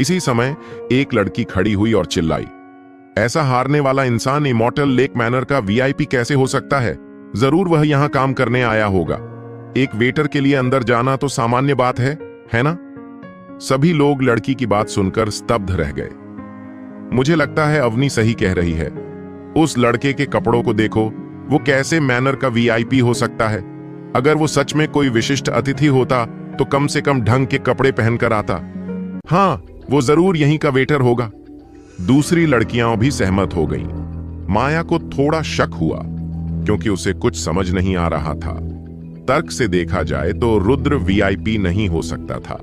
इसी समय एक लड़की खड़ी हुई और चिल्लाई, ऐसा हारने वाला इंसान इमॉर्टल लेक मैनर का वीआईपी कैसे हो सकता है? जरूर वह यहां काम करने आया होगा। एक वेटर के लिए अंदर जाना तो सामान्य बात है ना? सभी लोग लड़की की बात सुनकर स्तब्ध रह गए। मुझे लगता है अवनी सही कह रही है। उस लड़के के कपड़ों को देखो, वो कैसे मैनर का वीआईपी हो सकता है? अगर वो सच में कोई विशिष्ट अतिथि होता तो कम से कम ढंग के कपड़े पहनकर आता। हाँ, वो जरूर यहीं का वेटर होगा। दूसरी लड़कियां भी सहमत हो गईं। माया को थोड़ा शक हुआ क्योंकि उसे कुछ समझ नहीं आ रहा था। तर्क से देखा जाए तो रुद्र वीआईपी नहीं हो सकता था,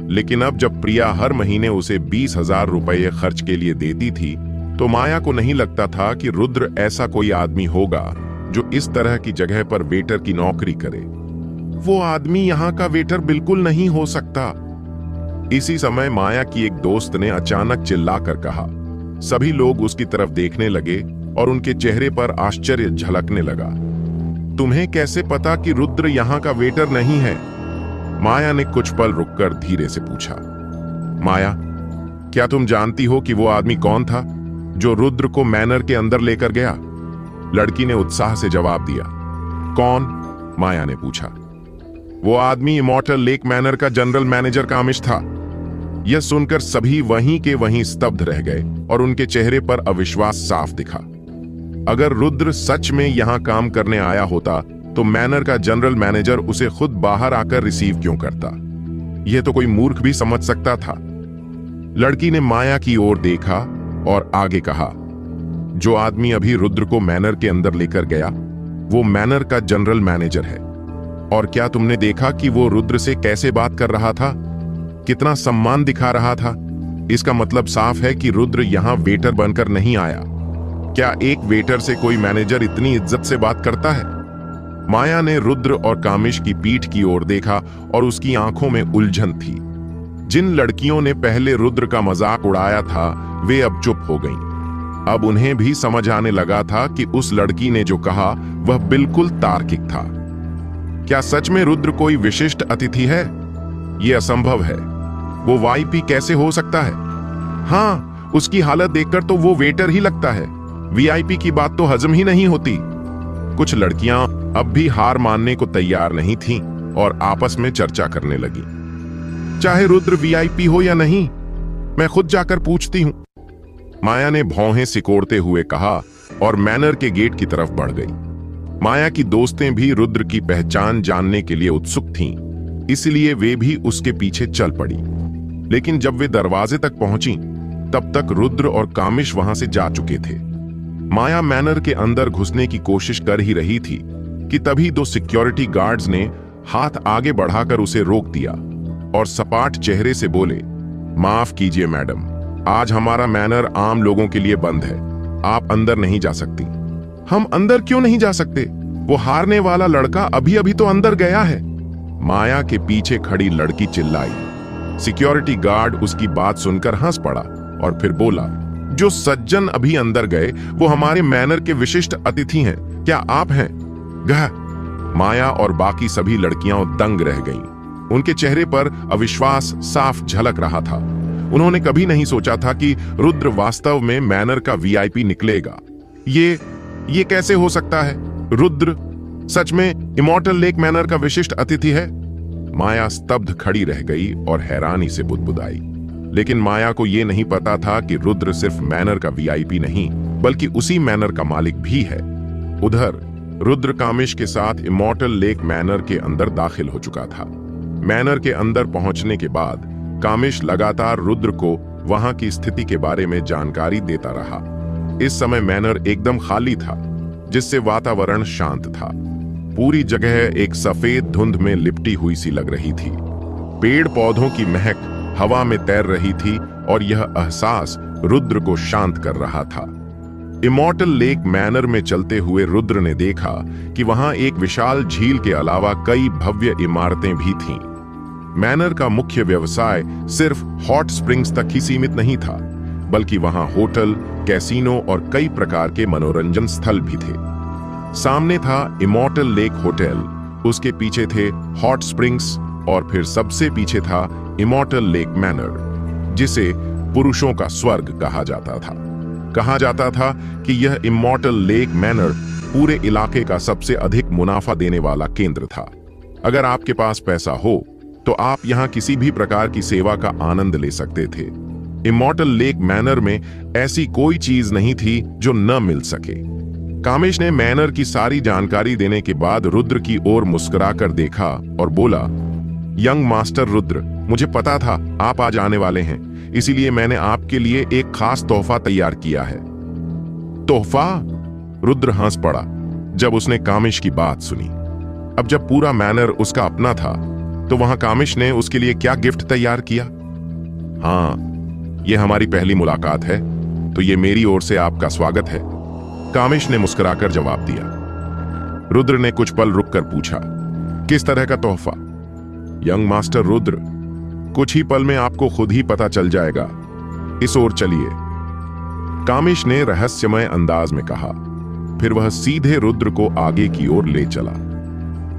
लेकिन अब जब प्रिया हर महीने उसे 20,000 रुपये खर्च के लिए देती थी तो माया को नहीं लगता था कि रुद्र ऐसा कोई आदमी होगा जो इस तरह की जगह पर वेटर की नौकरी करे। वो आदमी यहाँ का वेटर बिल्कुल नहीं हो सकता। इसी समय माया की एक दोस्त ने अचानक चिल्लाकर कहा। सभी लोग उसकी तरफ देखने लगे और उनके चेहरे पर आश्चर्य झलकने लगा। तुम्हें कैसे पता कि रुद्र यहाँ का वेटर नहीं है? माया ने कुछ पल रुककर धीरे से पूछा। माया, क्या तुम जानती हो कि वो आदमी कौन था जो रुद्र को मैनर के अंदर लेकर गया? लड़की ने उत्साह से जवाब दिया। कौन? माया ने पूछा। वो आदमी इमॉर्टल लेक मैनर का जनरल मैनेजर कामिश था। यह सुनकर सभी वहीं के वहीं स्तब्ध रह गए और उनके चेहरे पर अविश्वास साफ दिखा। अगर रुद्र सच में यहां काम करने आया होता तो मैनर का जनरल मैनेजर उसे खुद बाहर आकर रिसीव क्यों करता? यह तो कोई मूर्ख भी समझ सकता था। लड़की ने माया की ओर देखा और आगे कहा, जो आदमी अभी रुद्र को मैनर के अंदर लेकर गया वो मैनर का जनरल मैनेजर है। और क्या तुमने देखा कि वो रुद्र से कैसे बात कर रहा था? कितना सम्मान दिखा रहा था? इसका मतलब साफ है कि रुद्र यहां वेटर बनकर नहीं आया। क्या एक वेटर से कोई मैनेजर इतनी इज्जत से बात करता है? माया ने रुद्र और कामिश की पीठ की ओर देखा और उसकी आंखों में उलझन थी। जिन लड़कियों ने पहले रुद्र का मजाक उड़ाया था वे अब चुप हो गईं। अब उन्हें भी समझ आने लगा था कि उस लड़की ने जो कहा वह बिल्कुल तार्किक था। क्या सच में रुद्र कोई विशिष्ट अतिथि है? यह असंभव है। वो वीआईपी कैसे हो सकता है? हाँ, उसकी हालत देखकर तो वो वेटर ही लगता है। वीआईपी की बात तो हजम ही नहीं होती। कुछ लड़कियां अब भी हार मानने को तैयार नहीं थीं और आपस में चर्चा करने लगी। चाहे रुद्र वीआईपी हो या नहीं, मैं खुद जाकर पूछती हूं, माया ने भौहें सिकोड़ते हुए कहा और मैनर के गेट की तरफ बढ़ गई। माया की दोस्तें भी रुद्र की पहचान जानने के लिए उत्सुक थीं, इसलिए वे भी उसके पीछे चल पड़ी। लेकिन जब वे दरवाजे तक पहुंची तब तक रुद्र और कामिश वहां से जा चुके थे। माया मैनर के अंदर घुसने की कोशिश कर ही रही थी कि तभी दो सिक्योरिटी गार्ड्स ने हाथ आगे बढ़ाकर उसे रोक दिया और सपाट चेहरे से बोले, माफ कीजिए मैडम, आज हमारा मैनर आम लोगों के लिए बंद है। आप अंदर नहीं जा सकती। हम अंदर क्यों नहीं जा सकते? वो हारने वाला लड़का अभी अभी तो अंदर गया है। माया के पीछे खड़ी लड़की चिल्लाई। सिक्योरिटी गार्ड उसकी बात सुनकर हंस पड़ा और फिर बोला, जो सज्जन अभी अंदर गए वो हमारे मैनर के विशिष्ट अतिथि हैं। क्या आप हैं? गह। माया और बाकी सभी लड़कियां दंग रह गईं। उनके चेहरे पर अविश्वास साफ झलक रहा था। उन्होंने कभी नहीं सोचा था कि रुद्र वास्तव में मैनर का वीआईपी निकलेगा। ये कैसे हो सकता है? रुद्र सच में इमॉर्टल लेक मैनर का विशिष्ट अतिथि है? माया स्तब्ध खड़ी रह गई और हैरानी से बुदबुदाई। लेकिन माया को यह नहीं पता था कि रुद्र सिर्फ मैनर का वीआईपी नहीं बल्कि उसी मैनर का मालिक भी है। उधर रुद्र कामिश के साथ इमॉर्टल लेक मैनर के अंदर दाखिल हो चुका था। मैनर के अंदर पहुंचने के बाद कामिश लगातार रुद्र को वहां की स्थिति के बारे में जानकारी देता रहा। इस समय मैनर एकदम खाली था, जिससे वातावरण शांत था। पूरी जगह एक सफेद धुंध में लिपटी हुई सी लग रही थी। पेड़ पौधों की महक हवा में तैर रही थी और यह एहसास रुद्र को शांत कर रहा था। इमॉर्टल लेक मैनर में चलते हुए रुद्र ने देखा कि वहां एक विशाल झील के अलावा कई भव्य इमारतें भी थीं। मैनर का मुख्य व्यवसाय सिर्फ हॉट स्प्रिंग्स तक ही सीमित नहीं था, बल्कि वहां होटल, कैसीनो और कई प्रकार के मनोरंजन स्थल भी थे। सामने था इमॉर्टल लेक होटल, उसके पीछे थे हॉट स्प्रिंग्स और फिर सबसे पीछे था इमॉर्टल लेक मैनर। जिसे पुरुषों का स्वर्ग कहा जाता था। कहा जाता था कि यह इमॉर्टल लेक मैनर पूरे इलाके का सबसे अधिक मुनाफा देने वाला केंद्र था। अगर आपके पास पैसा हो तो आप यहां किसी भी प्रकार की सेवा का आनंद ले सकते थे। इमॉर्टल लेक मैनर में ऐसी कोई चीज नहीं थी जो न मिल सके। कामेश ने मैनर की सारी जानकारी देने के बाद रुद्र की ओर मुस्कुराकर देखा और बोला, यंग मास्टर रुद्र, मुझे पता था आप आज आने वाले हैं, इसीलिए मैंने आपके लिए एक खास तोहफा तैयार किया है। तोहफा? रुद्र हंस पड़ा जब उसने कामेश की बात सुनी। अब जब पूरा मैनर उसका अपना था तो वहां कामेश ने उसके लिए क्या गिफ्ट तैयार किया? हाँ, यह हमारी पहली मुलाकात है, तो ये मेरी ओर से आपका स्वागत है, कामेश ने मुस्कुराकर जवाब दिया। रुद्र ने कुछ पल रुककर पूछा, किस तरह का तोहफा? यंग मास्टर रुद्र, कुछ ही पल में आपको खुद ही पता चल जाएगा, इस ओर चलिए, कामेश ने रहस्यमय अंदाज में कहा। फिर वह सीधे रुद्र को आगे की ओर ले चला।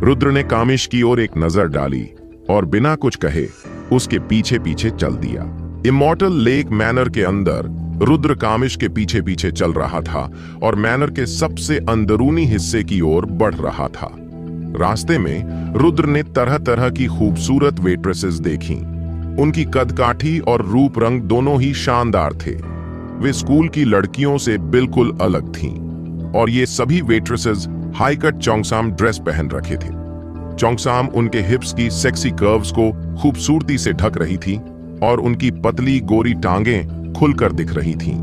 रुद्र ने कामेश की ओर एक नजर डाली और बिना कुछ कहे उसके पीछे पीछे चल दिया। इमॉर्टल लेक मैनर के अंदर रुद्र कामेश के पीछे पीछे चल रहा था और मैनर के सबसे अंदरूनी हिस्से की ओर बढ़ रहा था। रास्ते में रुद्र ने तरह तरह की खूबसूरत वेट्रेसेस देखी। उनकी कदकाठी और रूप रंग दोनों ही शानदार थे। वे स्कूल की लड़कियों से बिल्कुल अलग थीं और ये सभी वेट्रेसेस हाई कट चोंगसाम ड्रेस पहन रखे थे। चोंगसाम उनके हिप्स की सेक्सी कर्व्स को खूबसूरती से ढक रही थी और उनकी पतली गोरी टांगें खुलकर दिख रही थीं।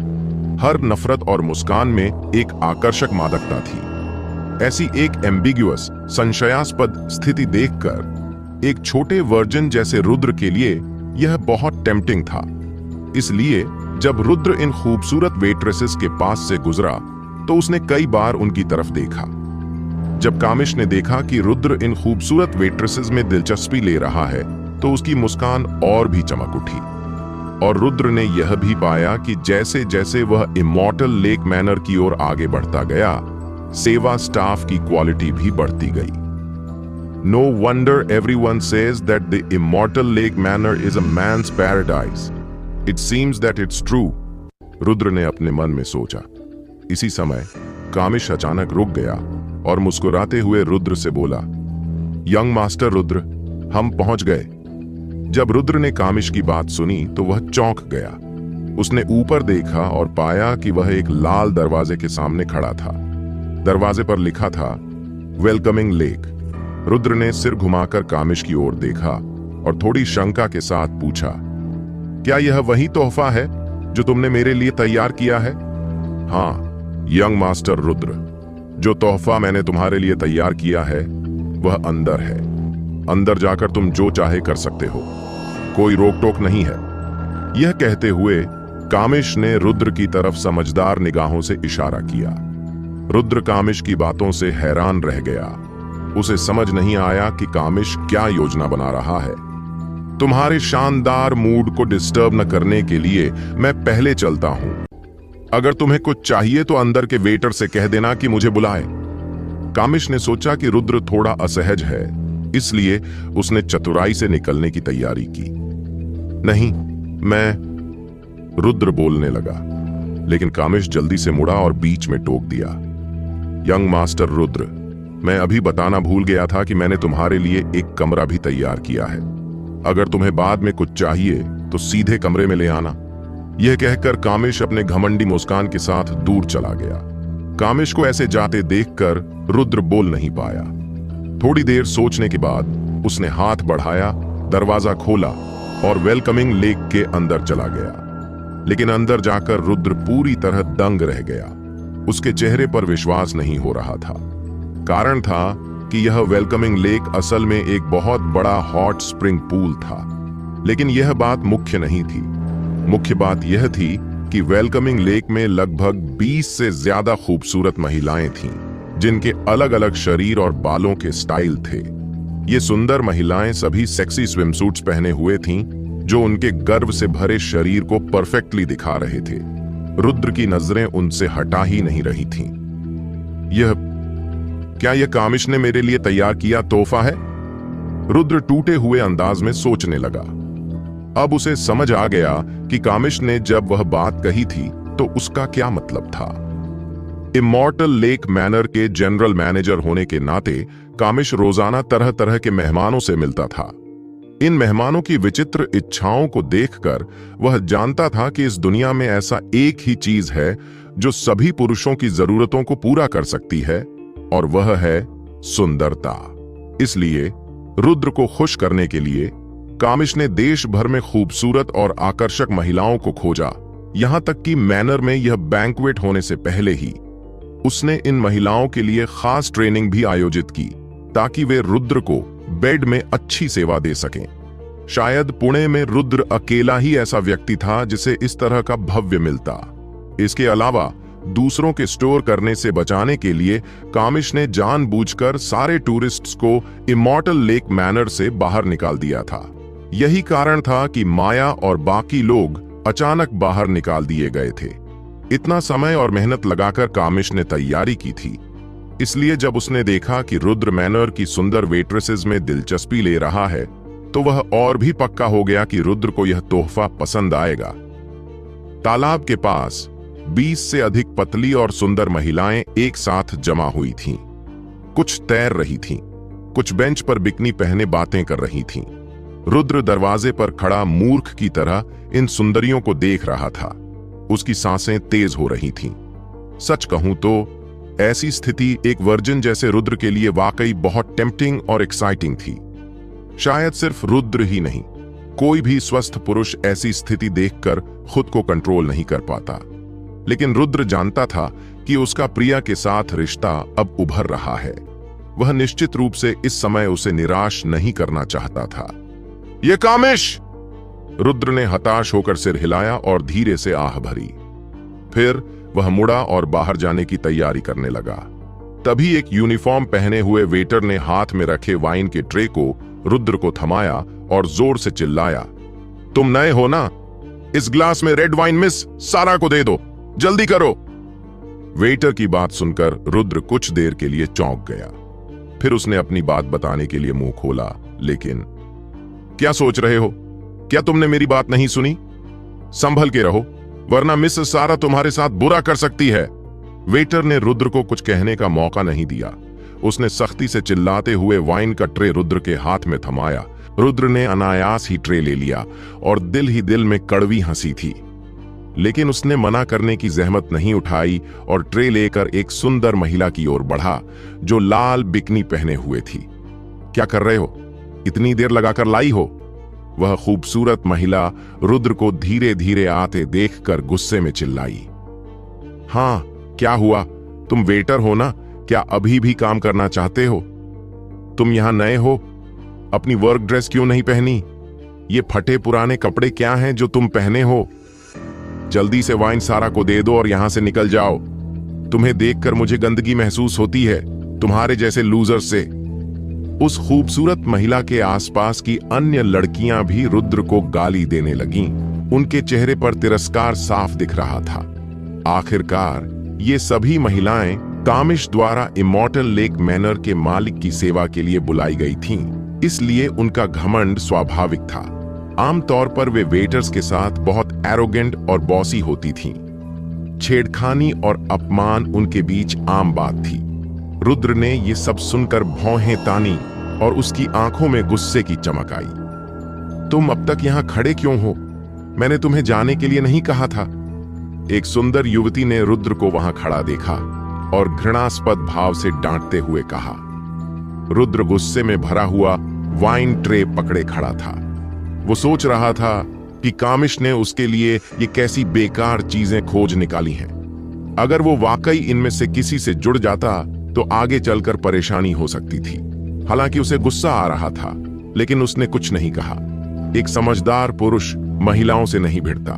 हर नफरत और मुस्कान में एक आकर्षक मादकता थी। ऐसी एक एम्बिग्युअस, संशयास्पद स्थिति देखकर एक छोटे वर्जिन जैसे रुद्र के लिए यह बहुत टेम्पटिंग था। इसलिए जब रुद्र इन खूबसूरत वेट्रेसेस के पास से गुजरा तो उसने कई बार उनकी तरफ देखा। जब कामेश ने देखा कि रुद्र इन खूबसूरत वेट्रेसेस में दिलचस्पी ले रहा है तो उसकी मुस्कान और भी चमक उठी और रुद्र ने यह भी पाया कि जैसे जैसे वह इमॉर्टल लेक मैनर की ओर आगे बढ़ता गया, सेवा स्टाफ की क्वालिटी भी बढ़ती गई। No wonder everyone says that the immortal lake manor is a man's paradise. It seems that it's true. Rudra ने अपने मन में सोचा। इसी समय कामेश अचानक रुक गया और मुस्कुराते हुए रुद्र से बोला, यंग मास्टर रुद्र, हम पहुंच गए। जब रुद्र ने कामेश की बात सुनी तो वह चौंक गया। उसने ऊपर देखा और पाया कि वह एक लाल दरवाजे के सामने खड़ा था। दरवाजे पर लिखा था, वेलकमिंग लेक। रुद्र ने सिर घुमाकर कामेश की ओर देखा और थोड़ी शंका के साथ पूछा, क्या यह वही तोहफा है जो तुमने मेरे लिए तैयार किया है? हाँ यंग मास्टर रुद्र, जो तोहफा मैंने तुम्हारे लिए तैयार किया है वह अंदर है। अंदर जाकर तुम जो चाहे कर सकते हो, कोई रोक टोक नहीं है। यह कहते हुए कामेश ने रुद्र की तरफ समझदार निगाहों से इशारा किया। रुद्र कामेश की बातों से हैरान रह गया। उसे समझ नहीं आया कि कामेश क्या योजना बना रहा है। तुम्हारे शानदार मूड को डिस्टर्ब न करने के लिए मैं पहले चलता हूं। अगर तुम्हें कुछ चाहिए तो अंदर के वेटर से कह देना कि मुझे बुलाए। कामेश ने सोचा कि रुद्र थोड़ा असहज है, इसलिए उसने चतुराई से निकलने की तैयारी की। नहीं, मैं, रुद्र बोलने लगा, लेकिन कामेश जल्दी से मुड़ा और बीच में टोक दिया। यंग मास्टर रुद्र, मैं अभी बताना भूल गया था कि मैंने तुम्हारे लिए एक कमरा भी तैयार किया है। अगर तुम्हें बाद में कुछ चाहिए तो सीधे कमरे में ले आना। यह कहकर कामेश अपने घमंडी मुस्कान के साथ दूर चला गया। कामेश को ऐसे जाते देखकर रुद्र बोल नहीं पाया। थोड़ी देर सोचने के बाद उसने हाथ बढ़ाया, दरवाजा खोला और वेलकमिंग लेक के अंदर चला गया। लेकिन अंदर जाकर रुद्र पूरी तरह दंग रह गया। उसके चेहरे पर विश्वास नहीं हो रहा था। कारण था कि यह वेलकमिंग लेक असल में एक बहुत बड़ा हॉट स्प्रिंग पूल था। लेकिन यह बात मुख्य नहीं थी। मुख्य बात यह थी कि वेलकमिंग लेक में लगभग 20 से ज्यादा खूबसूरत महिलाएं थीं, जिनके अलग अलग शरीर और बालों के स्टाइल थे। ये सुंदर महिलाएं सभी सेक्सी स्विमसूट्स पहने हुए थीं, जो उनके गर्व से भरे शरीर को परफेक्टली दिखा रहे थे। रुद्र की नजरें उनसे हटा ही नहीं रही थीं। क्या यह कामेश ने मेरे लिए तैयार किया तोहफा है? रुद्र टूटे हुए अंदाज में सोचने लगा। अब उसे समझ आ गया कि कामिश ने जब वह बात कही थी तो उसका क्या मतलब था। इमॉर्टल लेक मैनर के जनरल मैनेजर होने के नाते कामिश रोजाना तरह तरह के मेहमानों से मिलता था। इन मेहमानों की विचित्र इच्छाओं को देखकर वह जानता था कि इस दुनिया में ऐसा एक ही चीज है जो सभी पुरुषों की जरूरतों को पूरा कर सकती है, और वह है सुंदरता। इसलिए रुद्र को खुश करने के लिए कामिश ने देश भर में खूबसूरत और आकर्षक महिलाओं को खोजा। यहां तक कि मैनर में यह बैंक्वेट होने से पहले ही उसने इन महिलाओं के लिए खास ट्रेनिंग भी आयोजित की ताकि वे रुद्र को बेड में अच्छी सेवा दे सकें। शायद पुणे में रुद्र अकेला ही ऐसा व्यक्ति था जिसे इस तरह का भव्य मिलता। इसके अलावा दूसरों के स्टोर करने से बचाने के लिए कामिश ने जानबूझकर सारे टूरिस्ट्स को इमॉर्टल लेक मैनर से बाहर निकाल दिया था। यही कारण था कि माया और बाकी लोग अचानक बाहर निकाल दिए गए थे। इतना समय और मेहनत लगाकर कामिश ने तैयारी की थी, इसलिए जब उसने देखा कि रुद्र मैनर की सुंदर वेट्रेसेस में दिलचस्पी ले रहा है तो वह और भी पक्का हो गया कि रुद्र को यह तोहफा पसंद आएगा। तालाब के पास 20 से अधिक पतली और सुंदर महिलाएं एक साथ जमा हुई थीं। कुछ तैर रही थीं, कुछ बेंच पर बिकनी पहने बातें कर रही थीं। रुद्र दरवाजे पर खड़ा मूर्ख की तरह इन सुंदरियों को देख रहा था। उसकी सांसें तेज हो रही थीं। सच कहूं तो ऐसी स्थिति एक वर्जिन जैसे रुद्र के लिए वाकई बहुत टेम्पटिंग और एक्साइटिंग थी। शायद सिर्फ रुद्र ही नहीं, कोई भी स्वस्थ पुरुष ऐसी स्थिति देखकर खुद को कंट्रोल नहीं कर पाता। लेकिन रुद्र जानता था कि उसका प्रिया के साथ रिश्ता अब उभर रहा है। वह निश्चित रूप से इस समय उसे निराश नहीं करना चाहता था। ये कामिश! रुद्र ने हताश होकर सिर हिलाया और धीरे से आह भरी। फिर वह मुड़ा और बाहर जाने की तैयारी करने लगा। तभी एक यूनिफॉर्म पहने हुए वेटर ने हाथ में रखे वाइन के ट्रे को रुद्र को थमाया और जोर से चिल्लाया, तुम नए हो ना? इस ग्लास में रेड वाइन मिस सारा को दे दो, जल्दी करो। वेटर की बात सुनकर रुद्र कुछ देर के लिए चौंक गया। फिर उसने अपनी बात बताने के लिए मुंह खोला, लेकिन क्या सोच रहे हो? क्या तुमने मेरी बात नहीं सुनी? संभल के रहो, वरना मिस सारा तुम्हारे साथ बुरा कर सकती है। वेटर ने रुद्र को कुछ कहने का मौका नहीं दिया। उसने सख्ती से चिल्लाते हुए वाइन का ट्रे रुद्र के हाथ में थमाया। रुद्र ने अनायास ही ट्रे ले लिया और दिल ही दिल में कड़वी हंसी थी, लेकिन उसने मना करने की जहमत नहीं उठाई और ट्रे लेकर एक सुंदर महिला की ओर बढ़ा जो लाल बिकनी पहने हुए थी। क्या कर रहे हो? इतनी देर लगाकर लाई हो? वह खूबसूरत महिला रुद्र को धीरे धीरे आते देखकर गुस्से में चिल्लाई। हाँ, क्या हुआ? तुम वेटर हो ना? क्या अभी भी काम करना चाहते हो? तुम यहां नए हो, अपनी वर्क ड्रेस क्यों नहीं पहनी? ये फटे पुराने कपड़े क्या हैं जो तुम पहने हो? जल्दी से वाइन सारा को दे दो और यहां से निकल जाओ। तुम्हें देखकर मुझे गंदगी महसूस होती है, तुम्हारे जैसे लूजर से। उस खूबसूरत महिला के आसपास की अन्य लड़कियां भी रुद्र को गाली देने लगीं। उनके चेहरे पर तिरस्कार साफ दिख रहा था। आखिरकार ये सभी महिलाएं कामिश द्वारा इमॉर्टल लेक मैनर के मालिक की सेवा के लिए बुलाई गई थीं, इसलिए उनका घमंड स्वाभाविक था। आमतौर पर वे वेटर्स के साथ बहुत एरोगेंट और बॉसी होती थीं। छेड़खानी और अपमान उनके बीच आम बात थी। रुद्र ने ये सब सुनकर भौहें तानी और उसकी आंखों में गुस्से की चमक आई। तुम अब तक यहां खड़े क्यों हो? मैंने तुम्हें जाने के लिए नहीं कहा था। एक सुंदर युवती ने रुद्र को वहां खड़ा देखा और घृणास्पद भाव से डांटते हुए कहा। रुद्र गुस्से में भरा हुआ वाइन ट्रे पकड़े खड़ा था। वो सोच रहा था कि कामिश ने उसके लिए ये कैसी बेकार चीजें खोज निकाली हैं। अगर वो वाकई इनमें से किसी से जुड़ जाता तो आगे चलकर परेशानी हो सकती थी। हालांकि उसे गुस्सा आ रहा था, लेकिन उसने कुछ नहीं कहा। एक समझदार पुरुष महिलाओं से नहीं भिड़ता,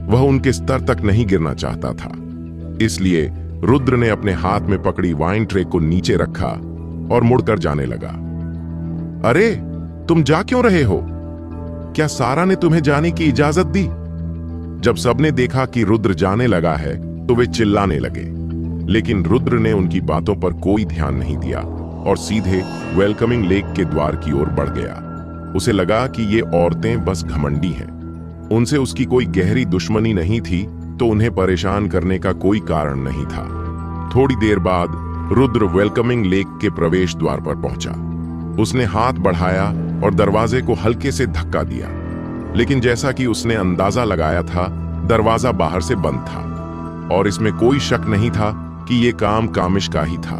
वह उनके स्तर तक नहीं गिरना चाहता था। इसलिए रुद्र ने अपने हाथ में पकड़ी वाइन ट्रे को नीचे रखा और मुड़कर जाने लगा। अरे, तुम जा क्यों रहे हो? क्या सारा ने तुम्हें जाने की इजाजत दी? जब सबने देखा कि रुद्र जाने लगा है तो वे चिल्लाने लगे, लेकिन रुद्र ने उनकी बातों पर कोई ध्यान नहीं दिया और सीधे वेलकमिंग लेक के द्वार की ओर बढ़ गया। उसे लगा कि ये औरतें बस घमंडी हैं। उनसे उसकी कोई गहरी दुश्मनी नहीं थी, तो उन्हें परेशान करने का कोई कारण नहीं था। थोड़ी देर बाद रुद्र वेलकमिंग लेक के प्रवेश द्वार पर पहुंचा। उसने हाथ बढ़ाया और दरवाजे को हल्के से धक्का दिया, लेकिन जैसा कि उसने अंदाजा लगाया था, दरवाजा बाहर से बंद था और इसमें कोई शक नहीं था कि यह काम कामिश का ही था।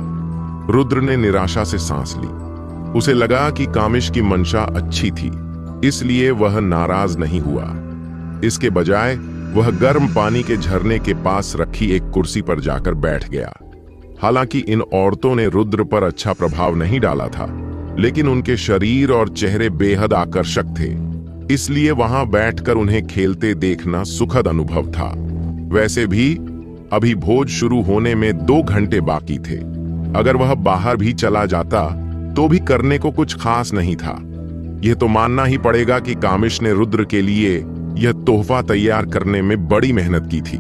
रुद्र ने निराशा से सांस ली। उसे लगा कि कामिश की मंशा अच्छी थी, इसलिए वह नाराज नहीं हुआ। इसके बजाय वह गर्म पानी के झरने के पास रखी एक कुर्सी पर जाकर बैठ गया। हालांकि इन औरतों ने रुद्र पर अच्छा प्रभाव नहीं डाला था, लेकिन उनके शरीर और चेहरे बेहद आकर्षक थे, इसलिए वहां बैठकर उन्हें खेलते देखना सुखद अनुभव था। वैसे भी अभी भोज शुरू होने में 2 घंटे बाकी थे। अगर वह बाहर भी चला जाता तो भी करने को कुछ खास नहीं था। यह तो मानना ही पड़ेगा कि कामिश ने रुद्र के लिए यह तोहफा तैयार करने में बड़ी मेहनत की थी।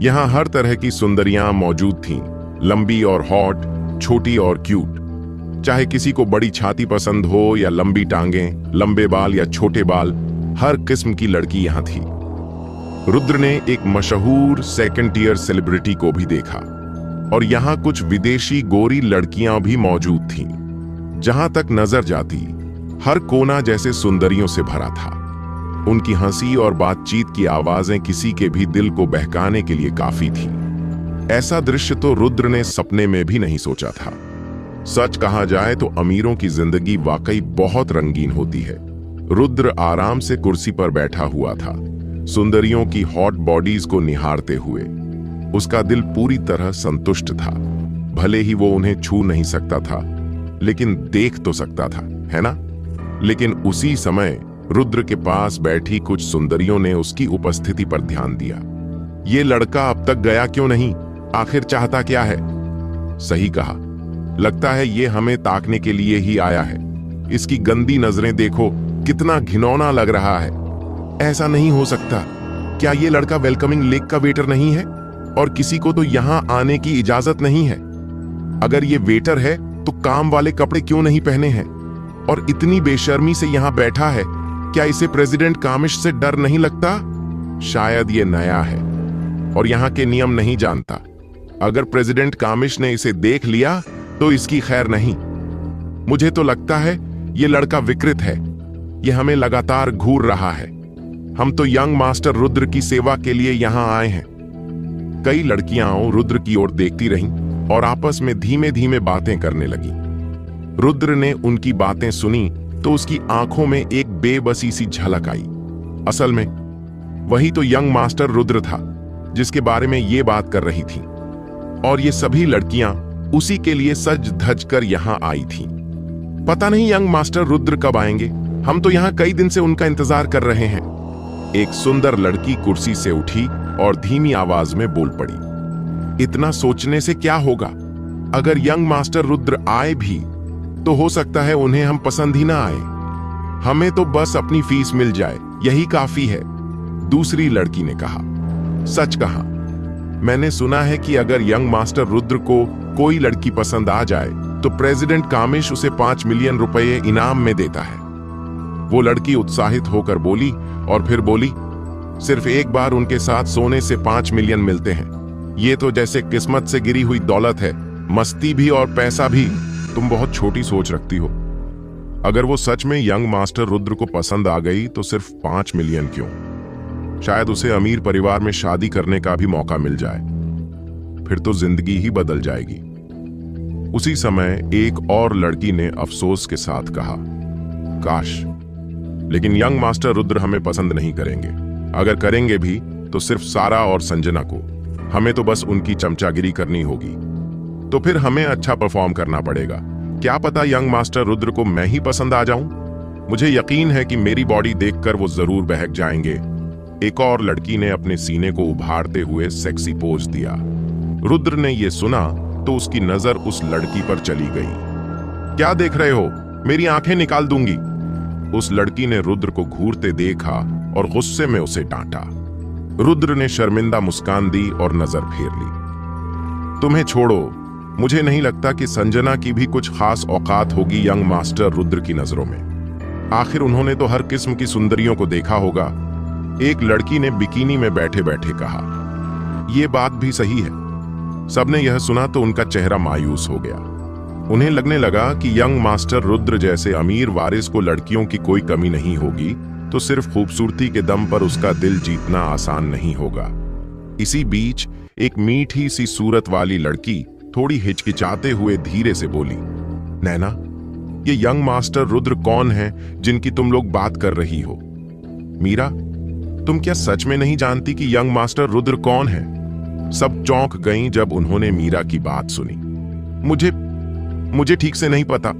यहाँ हर तरह की सुंदरियां मौजूद थीं, लंबी और हॉट, छोटी और क्यूट। चाहे किसी को बड़ी छाती पसंद हो या लंबी टांगें, लंबे बाल या छोटे बाल, हर किस्म की लड़की यहाँ थी। रुद्र ने एक मशहूर सेकंड टियर सेलिब्रिटी को भी देखा और यहाँ कुछ विदेशी गोरी लड़कियां भी मौजूद थीं। जहां तक नजर जाती, हर कोना जैसे सुंदरियों से भरा था। उनकी हंसी और बातचीत की आवाजें किसी के भी दिल को बहकाने के लिए काफी थी। ऐसा दृश्य तो रुद्र ने सपने में भी नहीं सोचा था। सच कहा जाए तो अमीरों की जिंदगी वाकई बहुत रंगीन होती है। रुद्र आराम से कुर्सी पर बैठा हुआ था, सुंदरियों की हॉट बॉडीज को निहारते हुए। उसका दिल पूरी तरह संतुष्ट था। भले ही वो उन्हें छू नहीं सकता था, लेकिन देख तो सकता था, है ना? लेकिन उसी समय रुद्र के पास बैठी कुछ सुंदरियों ने उसकी उपस्थिति पर ध्यान दिया। ये लड़का अब तक गया क्यों नहीं? आखिर चाहता क्या है? सही कहा, लगता है ये हमें ताकने के लिए ही आया है। इसकी गंदी नजरें देखो, कितना घिनौना लग रहा है। ऐसा नहीं हो सकता। क्या ये लड़का वेलकमिंग लेक का वेटर नहीं है? और किसी को तो यहां आने की इजाजत नहीं है। अगर ये वेटर है तो काम वाले कपड़े क्यों नहीं पहने हैं? और इतनी बेशर्मी से यहां बैठा है। क्या इसे प्रेसिडेंट कामिश से डर नहीं लगता? शायद ये नया है और यहाँ के नियम नहीं जानता। अगर प्रेसिडेंट कामिश ने इसे देख लिया तो इसकी खैर नहीं। मुझे तो लगता है ये लड़का विकृत है। ये हमें लगातार घूर रहा है। हम तो यंग मास्टर रुद्र की सेवा के लिए यहाँ आए हैं। कई लड़कियां रुद्र की ओर देखती रहीं और आपस में धीमे धीमे बातें करने लगी। रुद्र ने उनकी बातें सुनी तो उसकी आंखों में एक बेबसी सी झलक आई। असल में वही तो यंग मास्टर रुद्र था जिसके बारे में ये बात कर रही थी। और ये सभी लड़कियां उसी के लिए सज धज कर यहां आई थीं। पता नहीं यंग मास्टर रुद्र कब आएंगे। हम तो यहां कई दिन से उनका इंतजार कर रहे हैं। एक सुंदर लड़की कुर्सी से उठी और धीमी आवाज में बोल पड़ी। इतना सोचने से क्या होगा? अगर यंग मास्टर रुद्र आए भी तो हो सकता है उन्हें हम पसंद ही ना आए। हमें तो बस अपनी फीस मिल जाए, यही काफी है। दूसरी लड़की ने कहा। सच कहा, मैंने सुना है कि अगर यंग मास्टर रुद्र को कोई लड़की पसंद आ जाए तो प्रेसिडेंट कामिश उसे 5 मिलियन रुपए इनाम में देता है। वो लड़की उत्साहित होकर बोली और फिर बोली, सिर्फ एक बार उनके साथ सोने से 5 मिलियन मिलते हैं। ये तो जैसे किस्मत से गिरी हुई दौलत है। मस्ती भी और पैसा भी। तुम बहुत छोटी सोच रखती हो। अगर वो सच में यंग मास्टर रुद्र को पसंद आ गई तो सिर्फ 5 मिलियन क्यों? शायद उसे अमीर परिवार में शादी करने का भी मौका मिल जाए। फिर तो जिंदगी ही बदल जाएगी। उसी समय एक और लड़की ने अफसोस के साथ कहा, काश, लेकिन यंग मास्टर रुद्र हमें पसंद नहीं करेंगे। अगर करेंगे भी तो सिर्फ सारा और संजना को। हमें तो बस उनकी चमचागिरी करनी होगी। तो फिर हमें अच्छा परफॉर्म करना पड़ेगा। क्या पता यंग मास्टर रुद्र को मैं ही पसंद आ जाऊं। मुझे यकीन है कि मेरी बॉडी देखकर वो जरूर बहक जाएंगे। एक और लड़की ने अपने सीने को उभारते हुए सेक्सी पोज दिया। रुद्र ने यह सुना तो उसकी नजर उस लड़की पर चली गई। क्या देख रहे हो? मेरी आंखें निकाल दूंगी। उस लड़की ने रुद्र को घूरते देखा और गुस्से में उसे डांटा। रुद्र ने शर्मिंदा मुस्कान दी और नजर फेर ली। तुम्हें छोड़ो, मुझे नहीं लगता कि संजना की भी कुछ खास औकात होगी यंग मास्टर रुद्र की नजरों में। आखिर उन्होंने तो हर किस्म की सुंदरियों को देखा होगा। एक लड़की ने बिकिनी में बैठे बैठे कहा। यह बात भी सही है। सबने यह सुना तो उनका चेहरा मायूस हो गया। उन्हें लगने लगा कि यंग मास्टर रुद्र जैसे अमीर वारिस को लड़कियों की कोई कमी नहीं होगी, तो सिर्फ खूबसूरती के दम पर उसका दिल जीतना आसान नहीं होगा। इसी बीच एक मीठी सी सूरत वाली लड़की थोड़ी हिचकिचाते हुए धीरे से बोली, नैना, ये यंग मास्टर रुद्र कौन है जिनकी तुम लोग बात कर रही हो? मीरा, तुम क्या सच में नहीं जानती कि यंग मास्टर रुद्र कौन है? सब चौंक गईं जब उन्होंने मीरा की बात सुनी। मुझे ठीक से नहीं पता।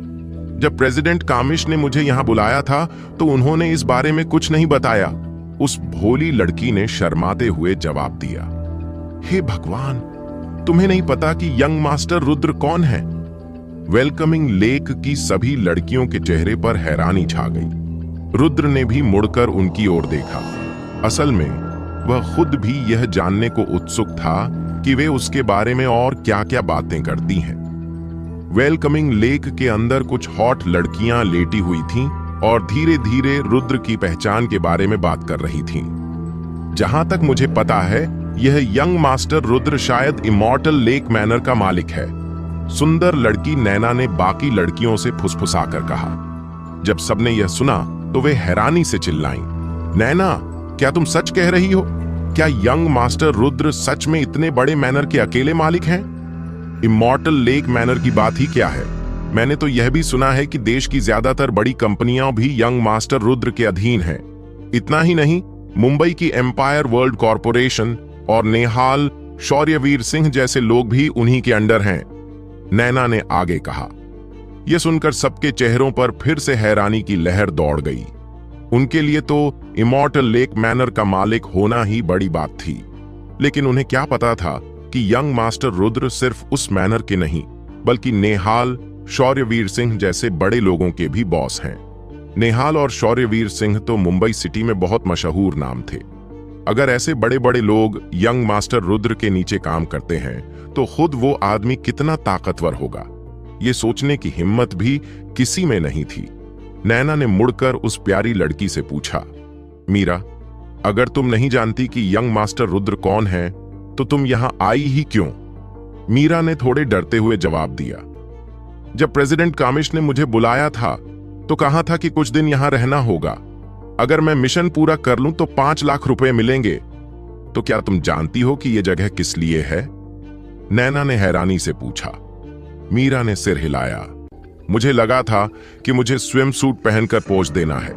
जब प्रेसिडेंट कामिश ने मुझे यहां बुलाया था तो उन्होंने इस बारे में कुछ नहीं बताया, उस भोली लड़की ने शर्माते हुए जवाब दिया। हे भगवान, तुम्हें नहीं पता कि यंग मास्टर रुद्र कौन है? वेलकमिंग लेक की सभी लड़कियों के चेहरे पर हैरानी छा गई। रुद्र ने भी मुड़कर उनकी ओर देखा। असल में वह खुद भी यह जानने को उत्सुक था कि वे उसके बारे में और क्या-क्या बातें करती हैं। वेलकमिंग लेक के अंदर कुछ हॉट लड़कियां लेटी हुई थीं और धीरे धीरे रुद्र की पहचान के बारे में बात कर रही थीं। जहां तक मुझे पता है, यह यंग मास्टर रुद्र शायद इमॉर्टल लेक मैनर का मालिक है। सुंदर लड़की नैना ने बाकी लड़कियों से फुसफुसाकर कहा। जब सबने यह सुना तो वे हैरानी से चिल्लाईं, नैना, क्या तुम सच कह रही हो? क्या यंग मास्टर रुद्र सच में इतने बड़े मैनर के अकेले मालिक हैं? इमॉर्टल लेक मैनर की बात ही क्या है? मैंने तो यह भी सुना है कि देश की ज्यादातर बड़ी कंपनियां भी यंग मास्टर रुद्र के अधीन हैं। इतना ही नहीं, मुंबई की एम्पायर वर्ल्ड कॉरपोरेशन और नेहाल शौर्यवीर सिंह जैसे लोग भी उन्हीं के अंडर हैं, नैना ने आगे कहा। यह सुनकर सबके चेहरों पर फिर से हैरानी की लहर दौड़ गई। उनके लिए तो इमॉर्टल लेक मैनर का मालिक होना ही बड़ी बात थी, लेकिन उन्हें क्या पता था कि यंग मास्टर रुद्र सिर्फ उस मैनर के नहीं, बल्कि नेहाल शौर्यवीर सिंह जैसे बड़े लोगों के भी बॉस हैं। नेहाल और शौर्यवीर सिंह तो मुंबई सिटी में बहुत मशहूर नाम थे। अगर ऐसे बड़े बड़े लोग यंग मास्टर रुद्र के नीचे काम करते हैं तो खुद वो आदमी कितना ताकतवर होगा, ये सोचने की हिम्मत भी किसी में नहीं थी। नैना ने मुड़कर उस प्यारी लड़की से पूछा, मीरा, अगर तुम नहीं जानती कि यंग मास्टर रुद्र कौन है तो तुम यहां आई ही क्यों? मीरा ने थोड़े डरते हुए जवाब दिया, जब प्रेसिडेंट कामिश ने मुझे बुलाया था तो कहा था कि कुछ दिन यहां रहना होगा। अगर मैं मिशन पूरा कर लूं तो 5 लाख रुपए मिलेंगे। तो क्या तुम जानती हो कि यह जगह किस लिए है? नैना ने हैरानी से पूछा। मीरा ने सिर हिलाया। मुझे लगा था कि मुझे स्विम सूट पहनकर पोज देना है।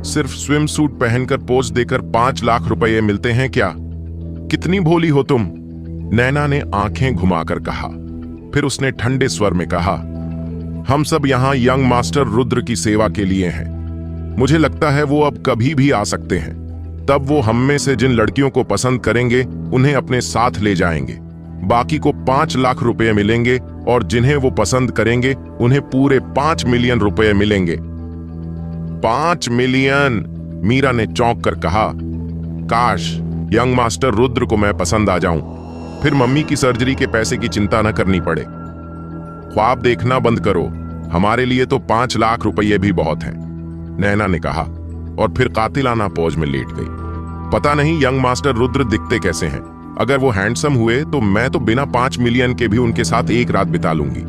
सिर्फ स्विम सूट पहनकर पोज देकर 5 लाख रुपए मिलते हैं क्या? कितनी भोली हो तुम? नैना ने आंखें घुमाकर कहा। फिर उसने ठंडे स्वर में कहा, हम सब यहां यंग मास्टर रुद्र की सेवा के लिए हैं। मुझे लगता है वो अब कभी भी आ सकते हैं। तब वो हम में से जिन लड़कियों को पसंद करेंगे उन्हें अपने साथ ले जाएंगे। बाकी को 5 लाख रुपए मिलेंगे और जिन्हें वो पसंद करेंगे उन्हें पूरे 5 मिलियन रुपए मिलेंगे। 5 मिलियन! मीरा ने चौंक कर कहा, काश यंग मास्टर रुद्र को मैं पसंद आ जाऊं, फिर मम्मी की सर्जरी के पैसे की चिंता न करनी पड़े। ख्वाब देखना बंद करो, हमारे लिए तो 5 लाख रुपये भी बहुत हैं, नैना ने कहा और फिर कातिलाना पोज में लेट गई। पता नहीं यंग मास्टर रुद्र दिखते कैसे हैं। अगर वो हैंडसम हुए तो मैं तो बिना 5 मिलियन के भी उनके साथ एक रात बिता लूंगी,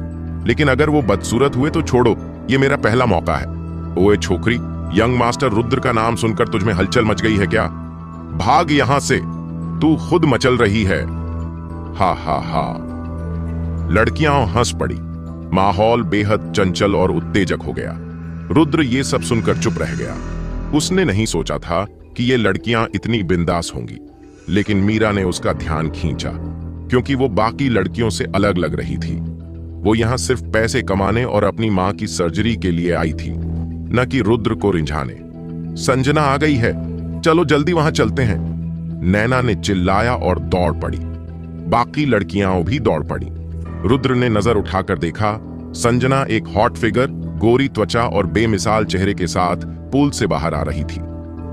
लेकिन अगर वो बदसूरत हुए तो छोड़ो, ये मेरा पहला मौका है। ओए छोकरी, यंग मास्टर रुद्र का नाम सुनकर तुझमें हलचल मच गई है क्या? भाग यहां से, तू खुद मचल रही है। हा हा हा। लड़कियां हंस पड़ी। माहौल बेहद चंचल और उत्तेजक हो गया। रुद्र ये सब सुनकर चुप रह गया। उसने नहीं सोचा था कि ये लड़कियां इतनी बिंदास होंगी, लेकिन मीरा ने उसका ध्यान खींचा क्योंकि वो बाकी लड़कियों से अलग लग रही थी। वो यहां सिर्फ पैसे कमाने और अपनी मां की सर्जरी के लिए आई थी, न कि रुद्र को रिझाने। संजना आ गई है, चलो जल्दी वहां चलते हैं, नैना ने चिल्लाया और दौड़ पड़ी। बाकी लड़कियां भी दौड़ पड़ी। रुद्र ने नजर उठाकर देखा, संजना एक हॉट फिगर, गोरी त्वचा और बेमिसाल चेहरे के साथ पूल से बाहर आ रही थी।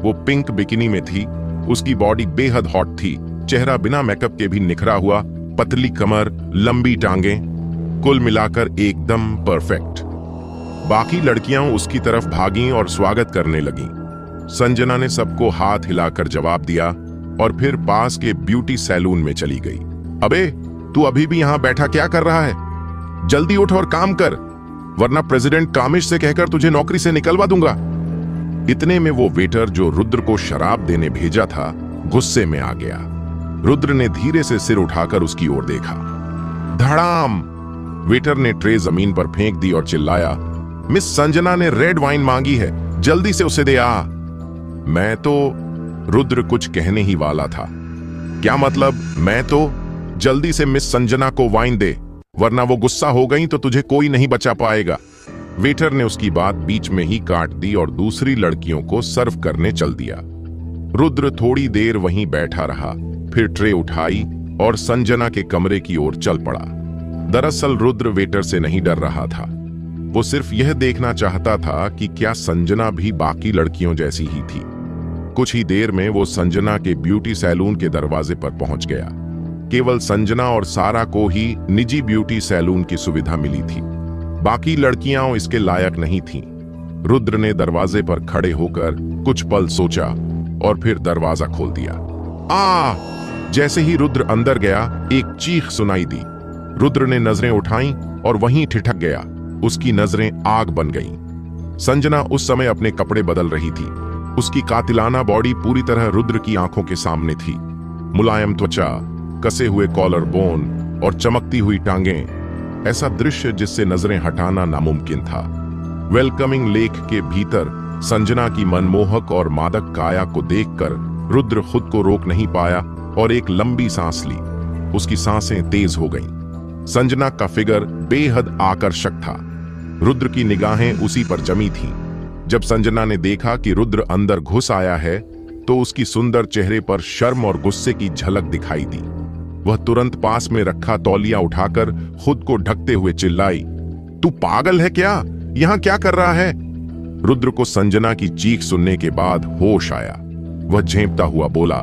वो पिंक बिकिनी में थी। उसकी बॉडी बेहद हॉट थी, चेहरा बिना मेकअप के भी निखरा हुआ, पतली कमर, लंबी टांगें, कुल मिलाकर एकदम परफेक्ट। बाकी लड़कियां उसकी तरफ भागीं और स्वागत करने लगीं। संजना ने सबको हाथ हिलाकर जवाब दिया और फिर पास के ब्यूटी सैलून में चली गई। अबे, तू अभी भी यहां बैठा क्या कर रहा है? जल्दी उठ और काम कर, वरना प्रेसिडेंट कामिश से कहकर तुझे नौकरी से निकलवा दूंगा। इतने में वो वेटर जो रुद्र को शराब देने भेजा था गुस्से में आ गया। रुद्र ने धीरे से सिर उठाकर उसकी ओर देखा। धड़ाम! वेटर ने ट्रे जमीन पर फेंक दी और चिल्लाया, मिस संजना ने रेड वाइन मांगी है, जल्दी से उसे दे आ। मैं तो... रुद्र कुछ कहने ही वाला था। क्या मतलब मैं तो? जल्दी से मिस संजना को वाइन दे, वरना वो गुस्सा हो गई तो तुझे कोई नहीं बचा पाएगा। वेटर ने उसकी बात बीच में ही काट दी और दूसरी लड़कियों को सर्व करने चल दिया। रुद्र थोड़ी देर वहीं बैठा रहा, फिर ट्रे उठाई और संजना के कमरे की ओर चल पड़ा। दरअसल रुद्र वेटर से नहीं डर रहा था, वो सिर्फ यह देखना चाहता था कि क्या संजना भी बाकी लड़कियों जैसी ही थी। कुछ ही देर में वो संजना के ब्यूटी सैलून के दरवाजे पर पहुंच गया। केवल संजना और सारा को ही निजी ब्यूटी सैलून की सुविधा मिली थी, बाकी लड़कियां इसके लायक नहीं थीं। रुद्र ने दरवाजे पर खड़े होकर कुछ पल सोचा और फिर दरवाजा खोल दिया। जैसे ही रुद्र अंदर गया, एक चीख सुनाई दी। रुद्र ने नजरें उठाईं और वहीं ठिठक गया। उसकी नजरें आग बन गईं। संजना उस समय अपने कपड़े बदल रही थी। उसकी कातिलाना बॉडी पूरी तरह रुद्र की आंखों के सामने थी। मुलायम त्वचा, कसे हुए कॉलर बोन और चमकती हुई टांगें, ऐसा दृश्य जिससे नजरें हटाना नामुमकिन था। वेलकमिंग लेक के भीतर संजना की मनमोहक और मादक काया को देखकर रुद्र खुद को रोक नहीं पाया और एक लंबी सांस ली। उसकी सांसें तेज हो गईं। संजना का फिगर बेहद आकर्षक था। रुद्र की निगाहें उसी पर जमी थीं। जब संजना ने देखा कि रुद्र अंदर घुस आया है तो उसकी सुंदर चेहरे पर शर्म और गुस्से की झलक दिखाई दी। वह तुरंत पास में रखा तौलिया उठाकर खुद को ढकते हुए चिल्लाई, तू पागल है क्या? यहां क्या कर रहा है? रुद्र को संजना की चीख सुनने के बाद होश आया। वह झेंपता हुआ बोला,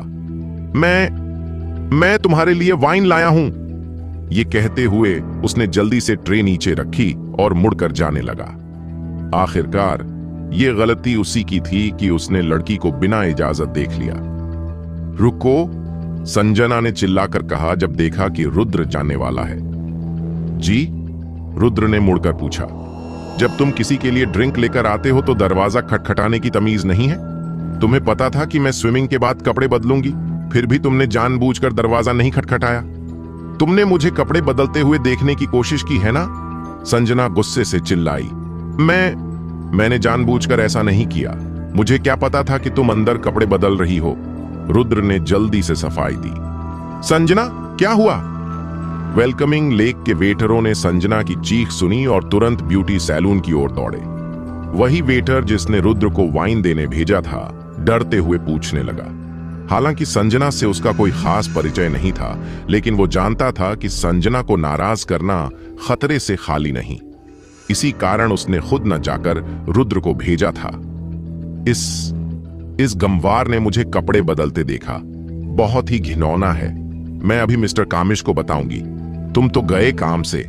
मैं तुम्हारे लिए वाइन लाया हूं। ये कहते हुए उसने जल्दी से ट्रे नीचे रखी और मुड़कर जाने लगा। आखिरकार ये गलती उसी की थी कि उसने लड़की को बिना इजाजत देख लिया। रुको, संजना ने चिल्लाकर कहा जब देखा कि रुद्र जाने वाला है। जी? रुद्र ने मुड़कर पूछा। जब तुम किसी के लिए ड्रिंक लेकर आते हो तो दरवाजा खटखटाने की तमीज नहीं है? तुम्हें पता था कि मैं स्विमिंग के बाद कपड़े बदलूंगी, फिर भी तुमने जानबूझकर दरवाजा नहीं खटखटाया। तुमने मुझे कपड़े बदलते हुए देखने की कोशिश की है ना? संजना गुस्से से चिल्लाई। मैंने जानबूझकर ऐसा नहीं किया। मुझे क्या पता था कि तुम अंदर कपड़े बदल रही हो। रुद्र ने जल्दी से सफाई दी। संजना, क्या हुआ? वेलकमिंग लेक के वेटरों ने संजना की चीख सुनी और तुरंत ब्यूटी सैलून की ओर दौड़े। वही वेटर जिसने रुद्र को वाइन देने भेजा था डरते हुए पूछने लगा। हालांकि संजना से उसका कोई खास परिचय नहीं था, लेकिन वो जानता था कि संजना को नाराज करना खतरे से खाली नहीं। इसी कारण उसने खुद न जाकर रुद्र को भेजा था। इस गमवार ने मुझे कपड़े बदलते देखा। बहुत ही घिनौना है। मैं अभी मिस्टर कामिश को बताऊंगी। तुम तो गए काम से।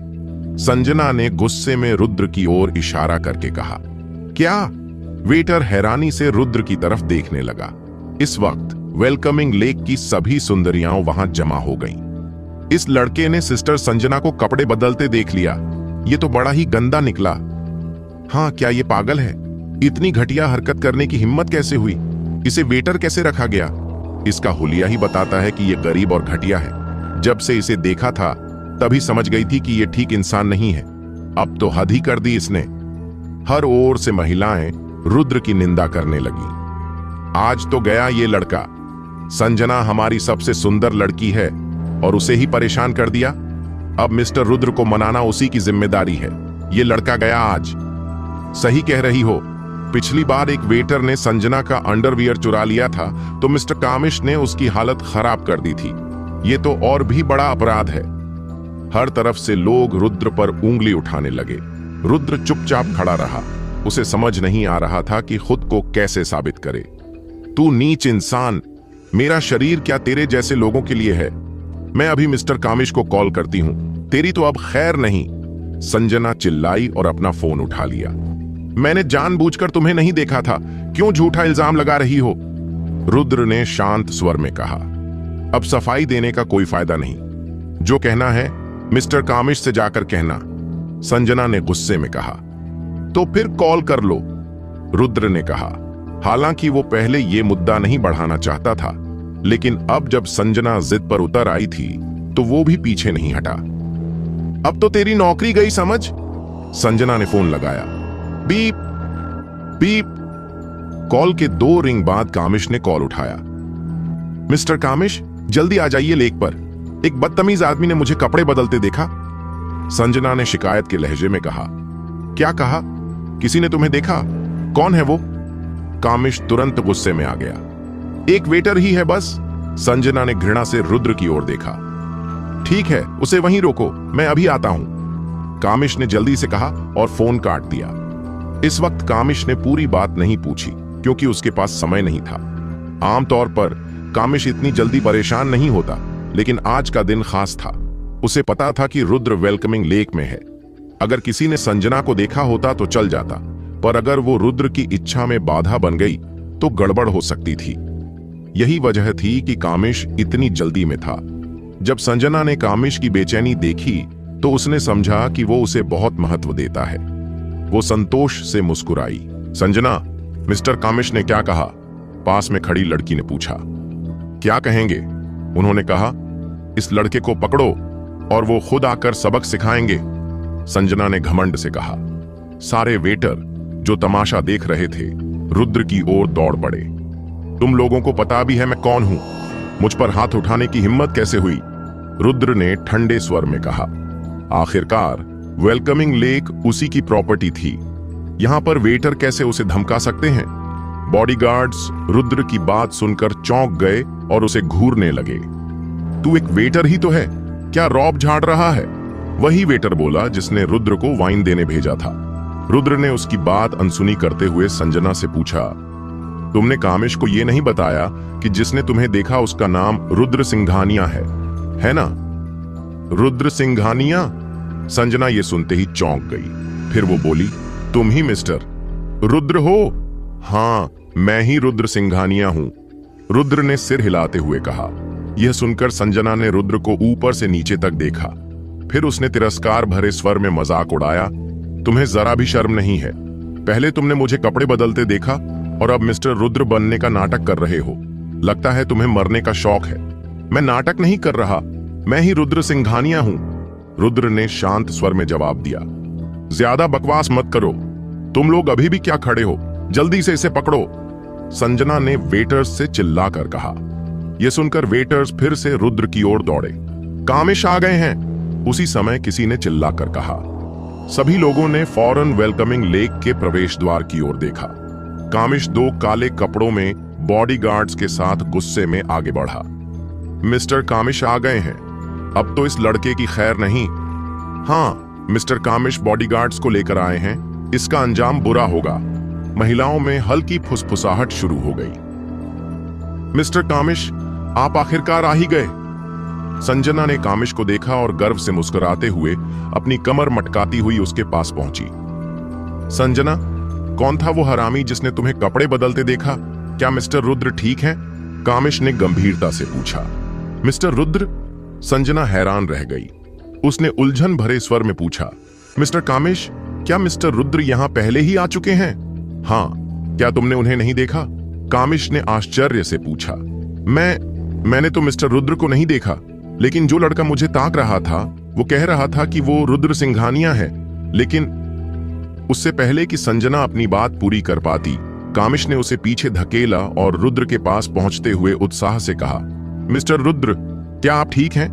संजना ने गुस्से में रुद्र की ओर इशारा करके कहा। क्या? वेटर हैरानी से रुद्र की तरफ देखने लगा। इस वक्त वेलकमिंग लेक की सभी सुंदरियां वहां जमा हो गईं। इस लड़के ने सिस्टर संजना को कपड़े बदलते देख लिया। ये तो बड़ा ही गंदा निकला। हाँ, क्या ये पागल है? इतनी घटिया हरकत करने की हिम्मत कैसे हुई? इसे वेटर कैसे रखा गया? इसका हुलिया ही बताता है कि ये गरीब और घटिया है। जब से इसे देखा था तभी समझ गई थी कि ये ठीक इंसान नहीं है। अब तो हद ही कर दी इसने। हर ओर से महिलाएं रुद्र की निंदा करने लगी। आज तो गया ये लड़का। संजना हमारी सबसे सुंदर लड़की है और उसे ही परेशान कर दिया। अब मिस्टर रुद्र को मनाना उसी की जिम्मेदारी है। ये लड़का गया आज। सही कह रही हो। पिछली बार एक वेटर ने संजना का अंडरवियर चुरा लिया था तो मिस्टर कामिश ने उसकी हालत खराब कर दी थी। ये तो और भी बड़ा अपराध है। हर तरफ से लोग रुद्र पर उंगली उठाने लगे। रुद्र चुपचाप खड़ा रहा। उसे समझ नहीं आ रहा था कि खुद को कैसे साबित करे। तू नीच इंसान, मेरा शरीर क्या तेरे जैसे लोगों के लिए है? मैं अभी मिस्टर कामिश को कॉल करती हूं। तेरी तो अब खैर नहीं। संजना चिल्लाई और अपना फोन उठा लिया। मैंने जानबूझकर तुम्हें नहीं देखा था, क्यों झूठा इल्जाम लगा रही हो? रुद्र ने शांत स्वर में कहा। अब सफाई देने का कोई फायदा नहीं, जो कहना है मिस्टर कामिश से जाकर कहना, संजना ने गुस्से में कहा। तो फिर कॉल कर लो, रुद्र ने कहा। हालांकि वो पहले ये मुद्दा नहीं बढ़ाना चाहता था, लेकिन अब जब संजना जिद पर उतर आई थी तो वो भी पीछे नहीं हटा। अब तो तेरी नौकरी गई समझ, संजना ने फोन लगाया। Beep beep. कॉल के 2 रिंग बाद कामिश ने कॉल उठाया। मिस्टर कामिश, जल्दी आ जाइए लेक पर, एक बदतमीज आदमी ने मुझे कपड़े बदलते देखा, संजना ने शिकायत के लहजे में कहा। क्या कहा? किसी ने तुम्हें देखा? कौन है वो? कामिश तुरंत गुस्से में आ गया। एक वेटर ही है बस, संजना ने घृणा से रुद्र की ओर देखा। ठीक है, उसे वहीं रोको, मैं अभी आता हूं, कामिश ने जल्दी से कहा और फोन काट दिया। इस वक्त कामिश ने पूरी बात नहीं पूछी, क्योंकि उसके पास समय नहीं था। आमतौर पर कामिश इतनी जल्दी परेशान नहीं होता, लेकिन आज का दिन खास था। उसे पता था कि रुद्र वेलकमिंग लेक में है। अगर किसी ने संजना को देखा होता तो चल जाता, पर अगर वो रुद्र की इच्छा में बाधा बन गई तो गड़बड़ हो सकती थी। यही वजह थी कि कामिश इतनी जल्दी में था। जब संजना ने कामिश की बेचैनी देखी तो उसने समझा कि वो उसे बहुत महत्व देता है। वो संतोष से मुस्कुराई। संजना, मिस्टर कामिश ने क्या कहा? पास में खड़ी लड़की ने पूछा। क्या कहेंगे? उन्होंने कहा, इस लड़के को पकड़ो और वो खुद आकर सबक सिखाएंगे, संजना ने घमंड से कहा। सारे वेटर जो तमाशा देख रहे थे रुद्र की ओर दौड़ पड़े। तुम लोगों को पता भी है मैं कौन हूं, मुझ पर हाथ उठाने की हिम्मत कैसे हुई? रुद्र ने ठंडे स्वर में कहा। आखिरकार वेलकमिंग लेक उसी की प्रॉपर्टी थी, यहां पर वेटर कैसे उसे धमका सकते हैं? बॉडीगार्ड्स रुद्र की बात सुनकर चौंक गए और उसे घूरने लगे। तू एक वेटर ही तो है, क्या रौब झाड़ रहा है? वही वेटर बोला जिसने रुद्र को वाइन देने भेजा था। रुद्र ने उसकी बात अनसुनी करते हुए संजना से पूछा, तुमने कामिश को यह नहीं बताया कि जिसने तुम्हें देखा उसका नाम रुद्र सिंघानिया है ना? रुद्र सिंघानिया? संजना ये सुनते ही चौंक गई। फिर वो बोली, तुम ही मिस्टर रुद्र हो? हाँ, मैं ही रुद्र सिंघानिया हूं, रुद्र ने सिर हिलाते हुए कहा। यह सुनकर संजना ने रुद्र को ऊपर से नीचे तक देखा। फिर उसने तिरस्कार भरे स्वर में मजाक उड़ाया। तुम्हें जरा भी शर्म नहीं है? पहले तुमने मुझे कपड़े बदलते देखा और अब मिस्टर रुद्र बनने का नाटक कर रहे हो। लगता है तुम्हें मरने का शौक है। मैं नाटक नहीं कर रहा, मैं ही रुद्र सिंघानिया हूं, रुद्र ने शांत स्वर में जवाब दिया। ज्यादा बकवास मत करो, तुम लोग अभी भी क्या खड़े हो? जल्दी से इसे पकड़ो, संजना ने वेटर्स से चिल्लाकर कहा। यह सुनकर वेटर्स फिर से रुद्र की ओर दौड़े। कामिश आ गए हैं, उसी समय किसी ने चिल्लाकर कहा। सभी लोगों ने फौरन वेलकमिंग लेक के प्रवेश द्वार की ओर देखा। कामिश 2 काले कपड़ों में बॉडीगार्ड्स के साथ गुस्से में आगे बढ़ा। मिस्टर कामिश आ गए हैं, अब तो इस लड़के की खैर नहीं। हाँ, मिस्टर कामिश बॉडीगार्ड्स को लेकर आए हैं, इसका अंजाम बुरा होगा। महिलाओं में हल्की फुसफुसाहट शुरू हो गई। मिस्टर कामिश, आप आखिरकार आ ही गए, संजना ने कामिश को देखा और गर्व से मुस्कुराते हुए अपनी कमर मटकाती हुई उसके पास पहुंची। संजना, कौन था वो हरामी जिसने तुम्हें कपड़े बदलते देखा? क्या मिस्टर रुद्र ठीक हैं? कामिश ने गंभीरता से पूछा। मिस्टर रुद्र? संजना हैरान रह गई। उसने उलझन भरे स्वर में पूछा, मिस्टर कामिश, क्या मिस्टर रुद्र यहां पहले ही आ चुके हैं? हाँ, क्या तुमने उन्हें नहीं देखा? कामिश ने आश्चर्य से पूछा। मैंने तो मिस्टर रुद्र को नहीं देखा, लेकिन जो लड़का मुझे ताक रहा था वो कह रहा था कि वो रुद्र सिंघानिया है। लेकिन उससे पहले कि संजना अपनी बात पूरी कर पाती, कामिश ने उसे पीछे धकेला और रुद्र के पास पहुंचते हुए उत्साह से कहा, मिस्टर रुद्र, क्या आप ठीक हैं?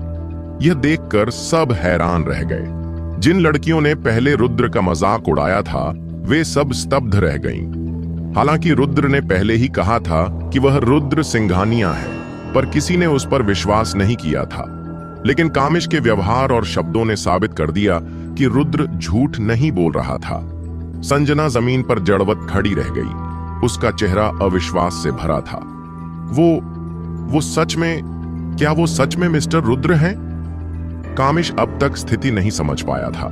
यह देखकर सब हैरान रह गए। जिन लड़कियों ने पहले रुद्र का मजाक उड़ाया था वे सब स्तब्ध रह गईं। हालांकि रुद्र ने पहले ही कहा था कि वह रुद्र सिंघानिया है, पर किसी ने उस पर विश्वास नहीं किया था। लेकिन कामिश के व्यवहार और शब्दों ने साबित कर दिया कि रुद्र झूठ नहीं बोल रहा था। संजना जमीन पर जड़वत खड़ी रह गई। उसका चेहरा अविश्वास से भरा था। वो सच में, क्या वो सच में मिस्टर रुद्र हैं? कामिश अब तक स्थिति नहीं समझ पाया था।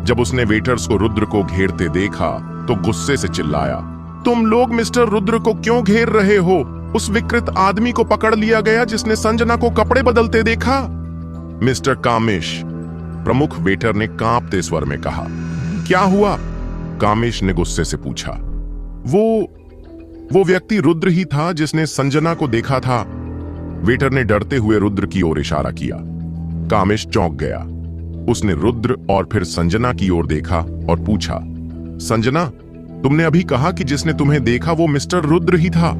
जब उसने वेटर्स को रुद्र को घेरते देखा तो गुस्से से चिल्लाया, तुम लोग मिस्टर रुद्र को क्यों घेर रहे हो? उस विकृत आदमी को पकड़ लिया गया जिसने संजना को कपड़े बदलते देखा। मिस्टर कामिश, प्रमुख वेटर ने कांपते स्वर में कहा। क्या हुआ? कामिश ने गुस्से से पूछा। वो व्यक्ति रुद्र ही था जिसने संजना को देखा था। वेटर ने डरते हुए रुद्र की ओर इशारा किया। कामिश चौंक गया। उसने रुद्र और फिर संजना की ओर देखा और पूछा, संजना, तुमने अभी कहा कि जिसने तुम्हें देखा वो मिस्टर रुद्र ही था।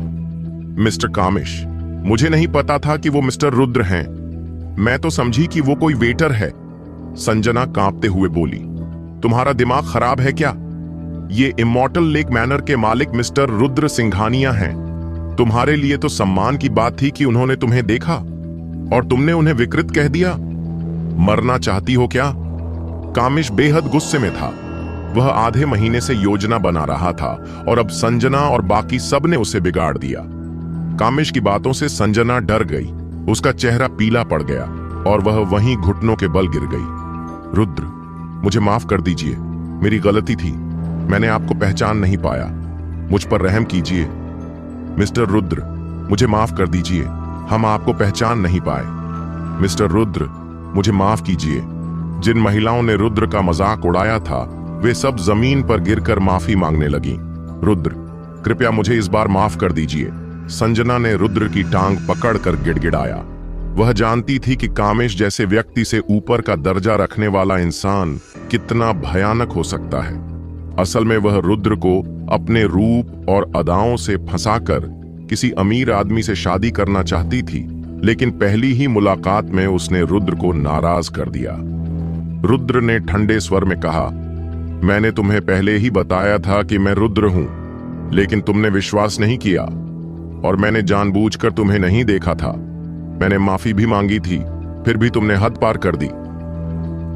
मिस्टर कामिश, मुझे नहीं पता था कि वो मिस्टर रुद्र हैं। मैं तो समझी कि वो कोई वेटर है। संजना कांपते हुए बोली, तुम्हारा दिमाग खराब है क्या? ये इमॉर्टल लेक मैनर के मालिक मिस्टर रुद्र सिंघानिया हैं। तुम्हारे लिए तो सम्मान की बात थी कि उन्होंने तुम्हें देखा और तुमने उन्हें विकृत कह दिया। मरना चाहती हो क्या? कामिश बेहद गुस्से में था। वह आधे महीने से योजना बना रहा था और अब संजना और बाकी सब ने उसे बिगाड़ दिया। कामिश की बातों से संजना डर गई। उसका चेहरा पीला पड़ गया और वह वहीं घुटनों के बल गिर गई। रुद्र, मुझे माफ कर दीजिए, मेरी गलती थी। मैंने आपको पहचान नहीं पाया। मुझ पर रहम कीजिए। मिस्टर रुद्र, मुझे माफ कर दीजिए, हम आपको पहचान नहीं पाए। मिस्टर रुद्र, मुझे माफ कीजिए। जिन महिलाओं ने रुद्र का मजाक उड़ाया था वे सब जमीन पर गिरकर माफी मांगने लगीं। रुद्र, कृपया मुझे इस बार माफ कर दीजिए। संजना ने रुद्र की टांग पकड़कर गिड़गिड़ाया। वह जानती थी कि कामिश जैसे व्यक्ति से ऊपर का दर्जा रखने वाला इंसान कितना भयानक हो सकता है। असल में वह रुद्र को अपने रूप और अदाओं से फंसाकर किसी अमीर आदमी से शादी करना चाहती थी, लेकिन पहली ही मुलाकात में उसने रुद्र को नाराज कर दिया। रुद्र ने ठंडे स्वर में कहा, मैंने तुम्हें पहले ही बताया था कि मैं रुद्र हूं, लेकिन तुमने विश्वास नहीं किया और मैंने जानबूझकर तुम्हें नहीं देखा था। मैंने माफी भी मांगी थी, फिर भी तुमने हद पार कर दी।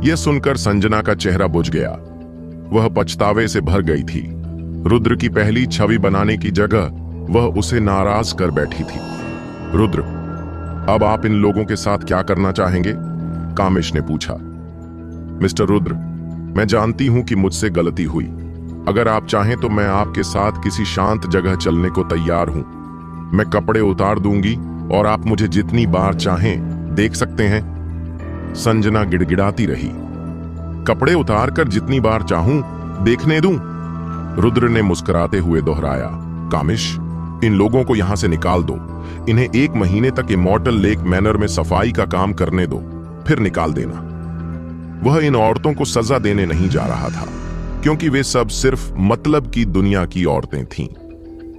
यह सुनकर संजना का चेहरा बुझ गया। वह पछतावे से भर गई थी। रुद्र की पहली छवि बनाने की जगह वह उसे नाराज कर बैठी थी। रुद्र, अब आप इन लोगों के साथ क्या करना चाहेंगे? कामिश ने पूछा। मिस्टर रुद्र, मैं जानती हूं कि मुझसे गलती हुई। अगर आप चाहें तो मैं आपके साथ किसी शांत जगह चलने को तैयार हूं। मैं कपड़े उतार दूंगी और आप मुझे जितनी बार चाहें देख सकते हैं। संजना गिड़गिड़ाती रही। कपड़े उतार कर जितनी बार चाहूं देखने दूं? रुद्र ने मुस्कुराते हुए दोहराया। कामिश, इन लोगों को यहां से निकाल दो। इन्हें 1 महीने तक इमॉर्टल लेक मैनर में सफाई का काम करने दो, फिर निकाल देना। वह इन औरतों को सजा देने नहीं जा रहा था, क्योंकि वे सब सिर्फ मतलब की दुनिया की औरतें थीं।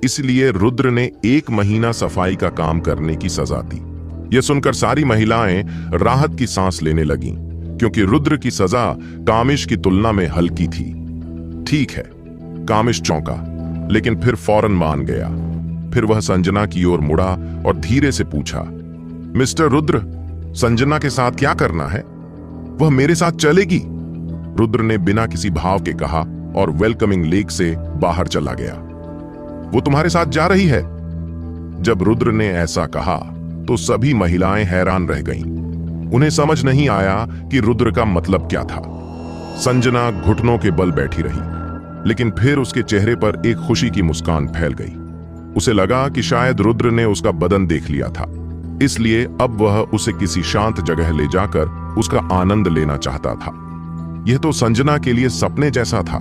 इसलिए रुद्र ने 1 महीना सफाई का काम करने की सजा दी। यह सुनकर सारी महिलाएं राहत की सांस लेने लगीं, क्योंकि रुद्र की सजा कामिश की तुलना में हल्की थी। ठीक है, कामिश चौंका, लेकिन फिर फौरन मान गया। फिर वह संजना की ओर मुड़ा और धीरे से पूछा, मिस्टर रुद्र, संजना के साथ क्या करना है? वह मेरे साथ चलेगी। रुद्र ने बिना किसी भाव के कहा और वेलकमिंग लेक से बाहर चला गया। वो तुम्हारे साथ जा रही है? जब रुद्र ने ऐसा कहा तो सभी महिलाएं हैरान रह गईं। उन्हें समझ नहीं आया कि रुद्र का मतलब क्या था। संजना घुटनों के बल बैठी रही, लेकिन फिर उसके चेहरे पर एक खुशी की मुस्कान फैल गई। उसे लगा कि शायद रुद्र ने उसका बदन देख लिया था, इसलिए अब वह उसे किसी शांत जगह ले जाकर उसका आनंद लेना चाहता था। यह तो संजना के लिए सपने जैसा था।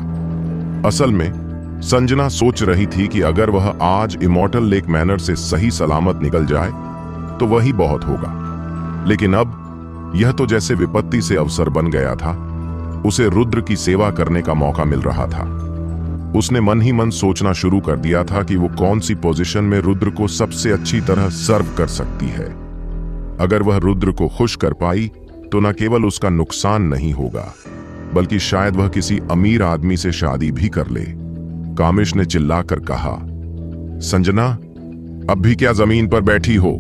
असल में संजना सोच रही थी कि अगर वह आज इमॉर्टल लेक मैनर से सही सलामत निकल जाए तो वही बहुत होगा। लेकिन अब यह तो जैसे विपत्ति से अवसर बन गया था। उसे रुद्र की सेवा करने का मौका मिल रहा था। उसने मन ही मन सोचना शुरू कर दिया था कि वो कौन सी पोजीशन में रुद्र को सबसे अच्छी तरह सर्व कर सकती है। अगर वह रुद्र को खुश कर पाई तो न केवल उसका नुकसान नहीं होगा, बल्कि शायद वह किसी अमीर आदमी से शादी भी कर ले। कामिश ने चिल्लाकर कहा, संजना, अब भी क्या जमीन पर बैठी हो?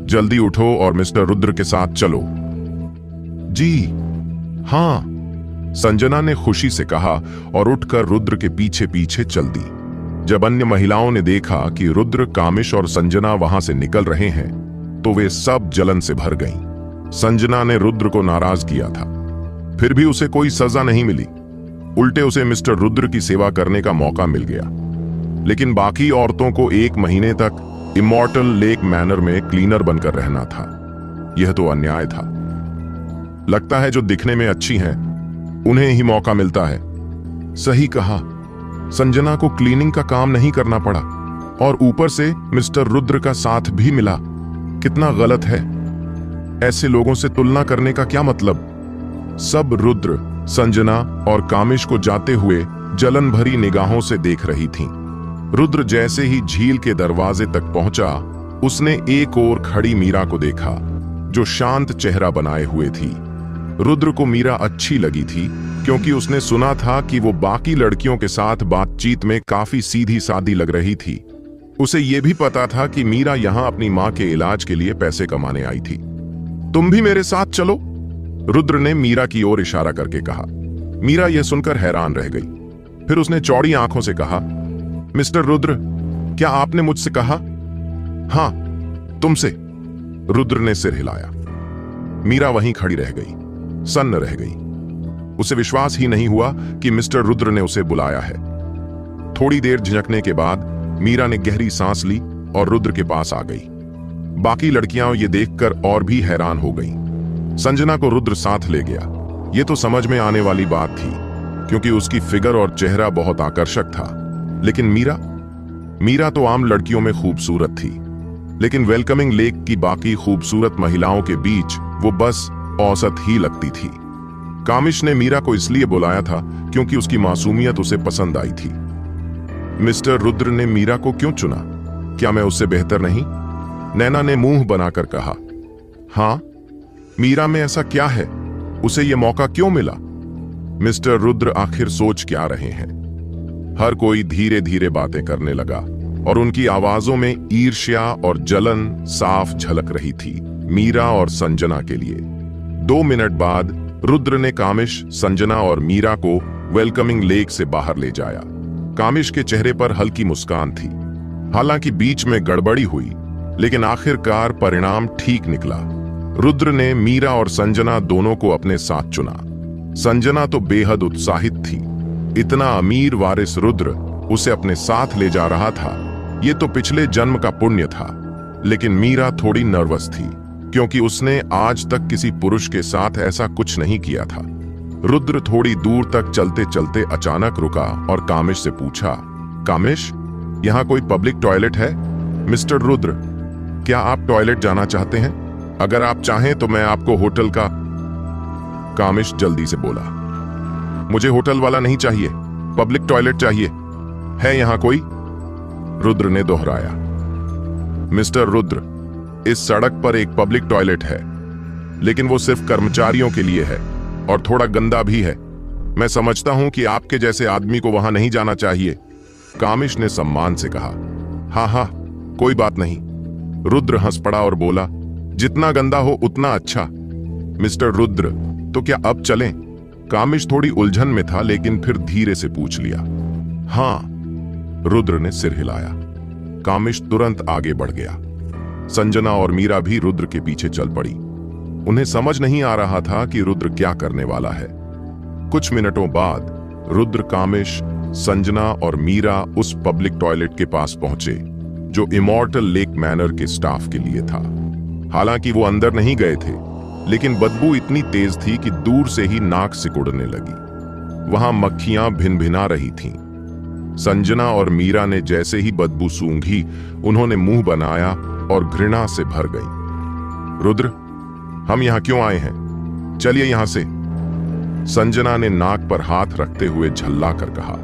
जल्दी उठो और मिस्टर रुद्र के साथ चलो। जी हां, संजना ने खुशी से कहा और उठकर रुद्र के पीछे पीछे चल दी। जब अन्य महिलाओं ने देखा कि रुद्र, कामिश और संजना वहां से निकल रहे हैं तो वे सब जलन से भर गईं। संजना ने रुद्र को नाराज किया था, फिर भी उसे कोई सजा नहीं मिली। उल्टे उसे मिस्टर रुद्र की सेवा करने का मौका मिल गया। लेकिन बाकी औरतों को 1 महीने तक इमॉर्टल लेक मैनर में क्लीनर बनकर रहना था। यह तो अन्याय था। लगता है जो दिखने में अच्छी हैं, उन्हें ही मौका मिलता है। सही कहा, संजना को क्लीनिंग का काम नहीं करना पड़ा और ऊपर से मिस्टर रुद्र का साथ भी मिला। कितना गलत है। ऐसे लोगों से तुलना करने का क्या मतलब। सब रुद्र, संजना और कामिश को जाते हुए जलन भरी निगाहों से देख रही थीं। रुद्र जैसे ही झील के दरवाजे तक पहुंचा, उसने एक ओर खड़ी मीरा को देखा, जो शांत चेहरा बनाए हुए थी। रुद्र को मीरा अच्छी लगी थी, क्योंकि उसने सुना था कि वो बाकी लड़कियों के साथ बातचीत में काफी सीधी सादी लग रही थी। उसे यह भी पता था कि मीरा यहां अपनी मां के इलाज के लिए पैसे कमाने आई थी। तुम भी मेरे साथ चलो, रुद्र ने मीरा की ओर इशारा करके कहा। मीरा यह सुनकर हैरान रह गई। फिर उसने चौड़ी आंखों से कहा, मिस्टर रुद्र, क्या आपने मुझसे कहा? हां, तुमसे। रुद्र ने सिर हिलाया। मीरा वहीं खड़ी रह गई, सन्न रह गई। उसे विश्वास ही नहीं हुआ कि मिस्टर रुद्र ने उसे बुलाया है। थोड़ी देर झिझकने के बाद मीरा ने गहरी सांस ली और रुद्र के पास आ गई। बाकी लड़कियां ये देखकर और भी हैरान हो गईं। संजना को रुद्र साथ ले गया। ये तो समझ में आने वाली बात थी, क्योंकि उसकी फिगर और चेहरा बहुत आकर्षक था। लेकिन मीरा तो आम लड़कियों में खूबसूरत थी, लेकिन वेलकमिंग लेक की बाकी खूबसूरत महिलाओं के बीच वो बस औसत ही लगती थी। कामिश ने मीरा को इसलिए बुलाया था क्योंकि उसकी मासूमियत उसे पसंद आई थी। मिस्टर रुद्र ने मीरा को क्यों चुना? क्या मैं उससे बेहतर नहीं? नैना ने मुंह बनाकर कहा। हां, मीरा में ऐसा क्या है? उसे यह मौका क्यों मिला? मिस्टर रुद्र आखिर सोच क्या रहे हैं? हर कोई धीरे धीरे बातें करने लगा और उनकी आवाजों में ईर्ष्या और जलन साफ झलक रही थी, मीरा और संजना के लिए। 2 मिनट बाद रुद्र ने कामिश, संजना और मीरा को वेलकमिंग लेक से बाहर ले जाया। कामिश के चेहरे पर हल्की मुस्कान थी। हालांकि बीच में गड़बड़ी हुई, लेकिन आखिरकार परिणाम ठीक निकला। रुद्र ने मीरा और संजना दोनों को अपने साथ चुना। संजना तो बेहद उत्साहित थी। इतना अमीर वारिस रुद्र उसे अपने साथ ले जा रहा था, ये तो पिछले जन्म का पुण्य था। लेकिन मीरा थोड़ी नर्वस थी, क्योंकि उसने आज तक किसी पुरुष के साथ ऐसा कुछ नहीं किया था। रुद्र थोड़ी दूर तक चलते चलते अचानक रुका और कामिश से पूछा, कामिश, यहाँ कोई पब्लिक टॉयलेट है? मिस्टर रुद्र, क्या आप टॉयलेट जाना चाहते हैं? अगर आप चाहें तो मैं आपको होटल का। कामिश जल्दी से बोला, मुझे होटल वाला नहीं चाहिए, पब्लिक टॉयलेट चाहिए। है यहाँ कोई? रुद्र ने दोहराया। मिस्टर रुद्र, इस सड़क पर एक पब्लिक टॉयलेट है, लेकिन वो सिर्फ कर्मचारियों के लिए है और थोड़ा गंदा भी है। मैं समझता हूं कि आपके जैसे आदमी को वहां नहीं जाना चाहिए। कामिश ने सम्मान से कहा। हाँ हाँ, कोई बात नहीं। रुद्र हंस पड़ा और बोला, जितना गंदा हो उतना अच्छा। मिस्टर रुद्र, तो क्या अब चलें? कामिश थोड़ी उलझन में था, लेकिन फिर धीरे से पूछ लिया। हाँ, रुद्र ने सिर हिलाया। कामिश तुरंत आगे बढ़ गया। संजना और मीरा भी रुद्र के पीछे चल पड़ी। उन्हें समझ नहीं आ रहा था कि रुद्र क्या करने वाला है। कुछ मिनटों बाद रुद्र, कामिश, संजना और मीरा उस पब्लिक टॉयलेट के पास पहुंचे, जो इमॉर्टल लेक मैनर के स्टाफ के लिए था। हालांकि वो अंदर नहीं गए थे, लेकिन बदबू इतनी तेज थी कि दूर से ही नाक सिकुड़ने लगी। वहां मक्खियां भिनभिना रही थीं। संजना और मीरा ने जैसे ही बदबू सूंघी, उन्होंने मुंह बनाया और घृणा से भर गई। रुद्र, हम यहां क्यों आए हैं? चलिए यहां से। संजना ने नाक पर हाथ रखते हुए झल्ला कर कहा।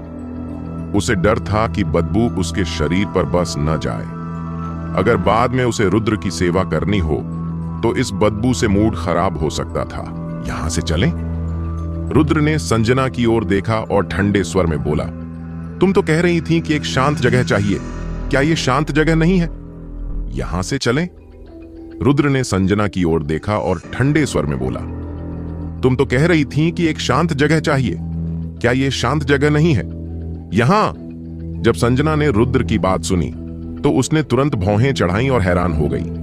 उसे डर था कि बदबू उसके शरीर पर बस न जाए। अगर बाद में उसे रुद्र की सेवा करनी हो तो इस बदबू से मूड खराब हो सकता था। यहां से चलें? रुद्र ने संजना की ओर देखा और ठंडे स्वर में बोला, तुम तो कह रही थी कि एक शांत जगह चाहिए। क्या ये शांत जगह नहीं है? यहां से चलें? रुद्र ने संजना की ओर देखा और ठंडे स्वर में बोला, तुम तो कह रही थी कि एक शांत जगह चाहिए। क्या ये शांत जगह नहीं है? यहां। जब संजना ने रुद्र की बात सुनी तो उसने तुरंत भौहें चढ़ाई और हैरान हो गई।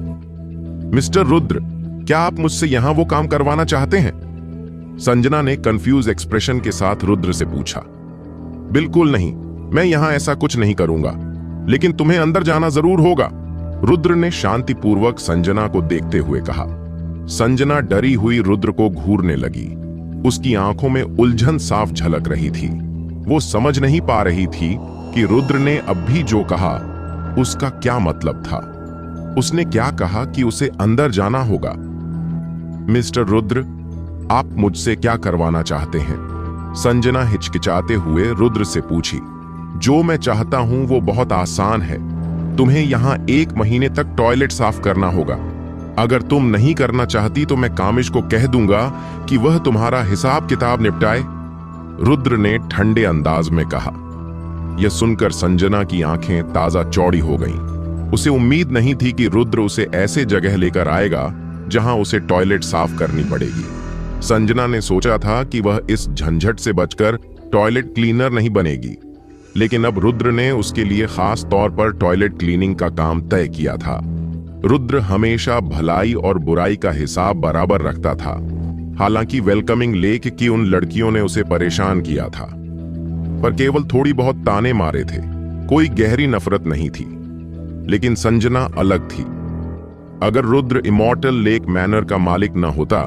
मिस्टर रुद्र, क्या आप मुझसे यहां वो काम करवाना चाहते हैं? संजना ने कंफ्यूज एक्सप्रेशन के साथ रुद्र से पूछा। बिल्कुल नहीं, मैं यहां ऐसा कुछ नहीं करूंगा, लेकिन तुम्हें अंदर जाना जरूर होगा, रुद्र ने शांतिपूर्वक संजना को देखते हुए कहा। संजना डरी हुई रुद्र को घूरने लगी। उसकी आंखों में उलझन साफ झलक रही थी। वो समझ नहीं पा रही थी कि रुद्र ने अब भी जो कहा उसका क्या मतलब था। उसने क्या कहा कि उसे अंदर जाना होगा? मिस्टर रुद्र, आप मुझसे क्या करवाना चाहते हैं? संजना हिचकिचाते हुए रुद्र से पूछी। जो मैं चाहता हूं वो बहुत आसान है। तुम्हें यहां 1 महीने तक टॉयलेट साफ करना होगा। अगर तुम नहीं करना चाहती तो मैं कामिश को कह दूंगा कि वह तुम्हारा हिसाब किताब निपटाए, रुद्र ने ठंडे अंदाज में कहा। यह सुनकर संजना की आंखें ताजा चौड़ी हो गईं। उसे उम्मीद नहीं थी कि रुद्र उसे ऐसे जगह लेकर आएगा जहां उसे टॉयलेट साफ करनी पड़ेगी। संजना ने सोचा था कि वह इस झंझट से बचकर टॉयलेट क्लीनर नहीं बनेगी, लेकिन अब रुद्र ने उसके लिए खास तौर पर टॉयलेट क्लीनिंग का काम तय किया था। रुद्र हमेशा भलाई और बुराई का हिसाब बराबर रखता था। हालांकि वेलकमिंग लेक की उन लड़कियों ने उसे परेशान किया था, पर केवल थोड़ी बहुत ताने मारे थे। कोई गहरी नफरत नहीं थी। लेकिन संजना अलग थी। अगर रुद्र इमॉर्टल लेक मैनर का मालिक न होता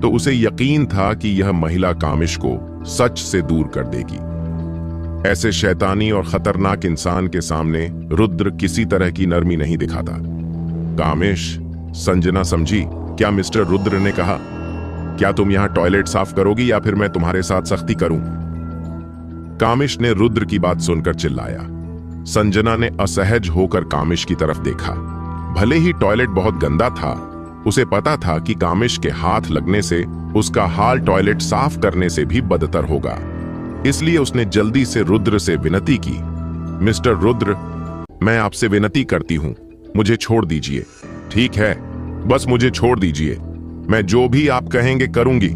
तो उसे यकीन था कि यह महिला कामिश को सच से दूर कर देगी। ऐसे शैतानी और खतरनाक इंसान के सामने रुद्र किसी तरह की नरमी नहीं दिखाता। कामिश, संजना समझी क्या मिस्टर रुद्र ने कहा? क्या तुम यहां टॉयलेट साफ करोगी या फिर मैं तुम्हारे साथ सख्ती करूं? कामिश ने रुद्र की बात सुनकर चिल्लाया। संजना ने असहज होकर कामिश की तरफ देखा। भले ही टॉयलेट बहुत गंदा था, उसे पता था कि कामिश के हाथ लगने से उसका हाल टॉयलेट साफ करने से भी बदतर होगा। इसलिए उसने जल्दी से रुद्र से विनती की। मिस्टर रुद्र, मैं आपसे विनती करती हूं, मुझे छोड़ दीजिए। ठीक है, बस मुझे छोड़ दीजिए। मैं जो भी आप कहेंगे करूंगी।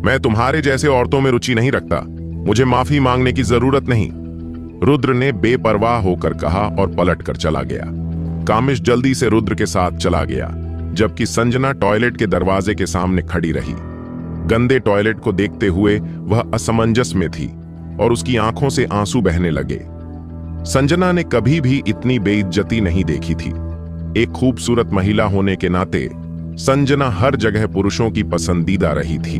मैं तुम्हारे जैसे औरतों में रुचि नहीं रखता। मुझे माफी मांगने की जरूरत नहीं, रुद्र ने बेपरवाह होकर कहा और पलटकर चला गया। कामिश जल्दी से रुद्र के साथ चला गया, जबकि संजना टॉयलेट के दरवाजे के सामने खड़ी रही। गंदे टॉयलेट को देखते हुए वह असमंजस में थी और उसकी आंखों से आंसू बहने लगे। संजना ने कभी भी इतनी बेइज्जती नहीं देखी थी। एक खूबसूरत महिला होने के नाते संजना हर जगह पुरुषों की पसंदीदा रही थी।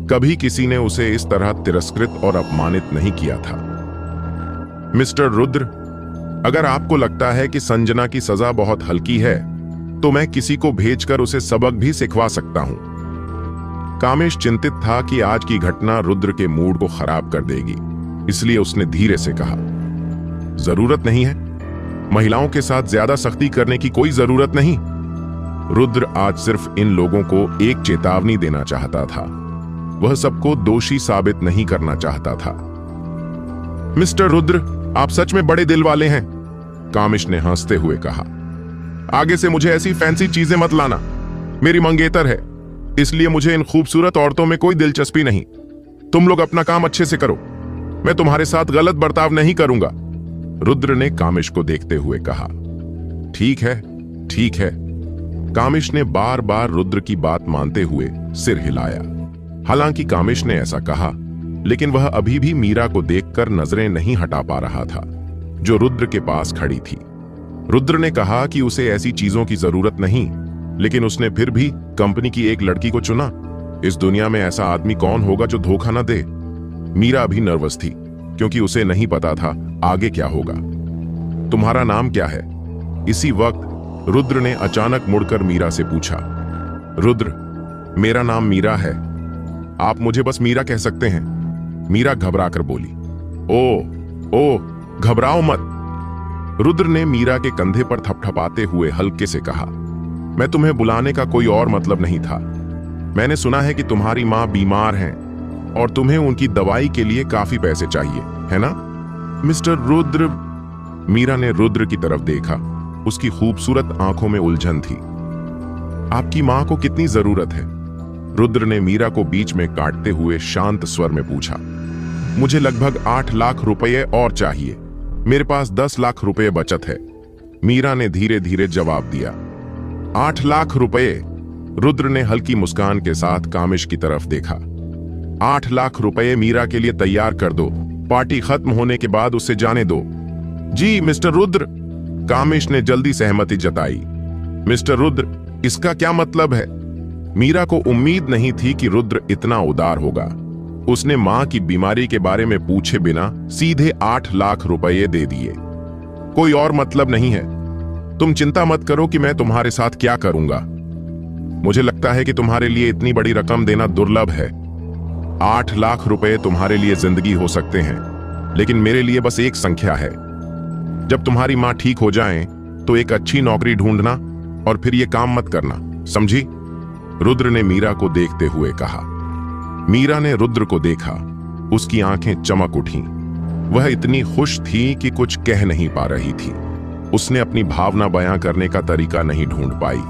कभी किसी ने उसे इस तरह तिरस्कृत और अपमानित नहीं किया था। मिस्टर रुद्र, अगर आपको लगता है कि संजना की सजा बहुत हल्की है तो मैं किसी को भेजकर उसे सबक भी सिखवा सकता हूं। कामिश चिंतित था कि आज की घटना रुद्र के मूड को खराब कर देगी, इसलिए उसने धीरे से कहा, जरूरत नहीं है। महिलाओं के साथ ज्यादा सख्ती करने की कोई जरूरत नहीं। रुद्र आज सिर्फ इन लोगों को एक चेतावनी देना चाहता था। वह सबको दोषी साबित नहीं करना चाहता था। मिस्टर रुद्र, आप सच में बड़े दिल वाले हैं, कामिश ने हंसते हुए कहा। आगे से मुझे ऐसी फैंसी चीजें मत लाना। मेरी मंगेतर है, इसलिए मुझे इन खूबसूरत औरतों में कोई दिलचस्पी नहीं। तुम लोग अपना काम अच्छे से करो। मैं तुम्हारे साथ गलत बर्ताव नहीं करूंगा, रुद्र ने कामिश को देखते हुए कहा। ठीक है, ठीक है। कामिश ने बार बार रुद्र की बात मानते हुए सिर हिलाया। हालांकि कामिश ने ऐसा कहा, लेकिन वह अभी भी मीरा को देखकर नजरें नहीं हटा पा रहा था, जो रुद्र के पास खड़ी थी। रुद्र ने कहा कि उसे ऐसी चीजों की जरूरत नहीं, लेकिन उसने फिर भी कंपनी की एक लड़की को चुना। इस दुनिया में ऐसा आदमी कौन होगा जो धोखा न दे? मीरा भी नर्वस थी, क्योंकि उसे नहीं पता था आगे क्या होगा। तुम्हारा नाम क्या है? इसी वक्त रुद्र ने अचानक मुड़कर मीरा से पूछा। रुद्र, मेरा नाम मीरा है, आप मुझे बस मीरा कह सकते हैं, मीरा घबराकर बोली। ओ, घबराओ मत, रुद्र ने मीरा के कंधे पर थपथपाते हुए हल्के से कहा। मैं तुम्हें बुलाने का कोई और मतलब नहीं था। मैंने सुना है कि तुम्हारी मां बीमार हैं और तुम्हें उनकी दवाई के लिए काफी पैसे चाहिए, है ना? मिस्टर रुद्र, मीरा ने रुद्र की तरफ देखा। उसकी खूबसूरत आंखों में उलझन थी। आपकी मां को कितनी जरूरत है? रुद्र ने मीरा को बीच में काटते हुए शांत स्वर में पूछा। मुझे लगभग 8 लाख रुपए और चाहिए। मेरे पास 10 लाख रुपए बचत है, मीरा ने धीरे धीरे जवाब दिया। 8 लाख रुपए? रुद्र ने हल्की मुस्कान के साथ कामिश की तरफ देखा। 8 लाख रुपए मीरा के लिए तैयार कर दो। पार्टी खत्म होने के बाद उसे जाने दो। जी मिस्टर रुद्र, कामेश ने जल्दी सहमति जताई। मिस्टर रुद्र, इसका क्या मतलब है? मीरा को उम्मीद नहीं थी कि रुद्र इतना उदार होगा। उसने मां की बीमारी के बारे में पूछे बिना सीधे 8 लाख रुपए दे दिए। कोई और मतलब नहीं है। तुम चिंता मत करो कि मैं तुम्हारे साथ क्या करूंगा। मुझे लगता है कि तुम्हारे लिए इतनी बड़ी रकम देना दुर्लभ है। 8 लाख रुपए तुम्हारे लिए जिंदगी हो सकते हैं, लेकिन मेरे लिए बस एक संख्या है। जब तुम्हारी मां ठीक हो जाए तो एक अच्छी नौकरी ढूंढना और फिर ये काम मत करना, समझी? रुद्र ने मीरा को देखते हुए कहा। मीरा ने रुद्र को देखा। उसकी आंखें चमक उठीं। वह इतनी खुश थी कि कुछ कह नहीं पा रही थी। उसने अपनी भावना बयां करने का तरीका नहीं ढूंढ पाई।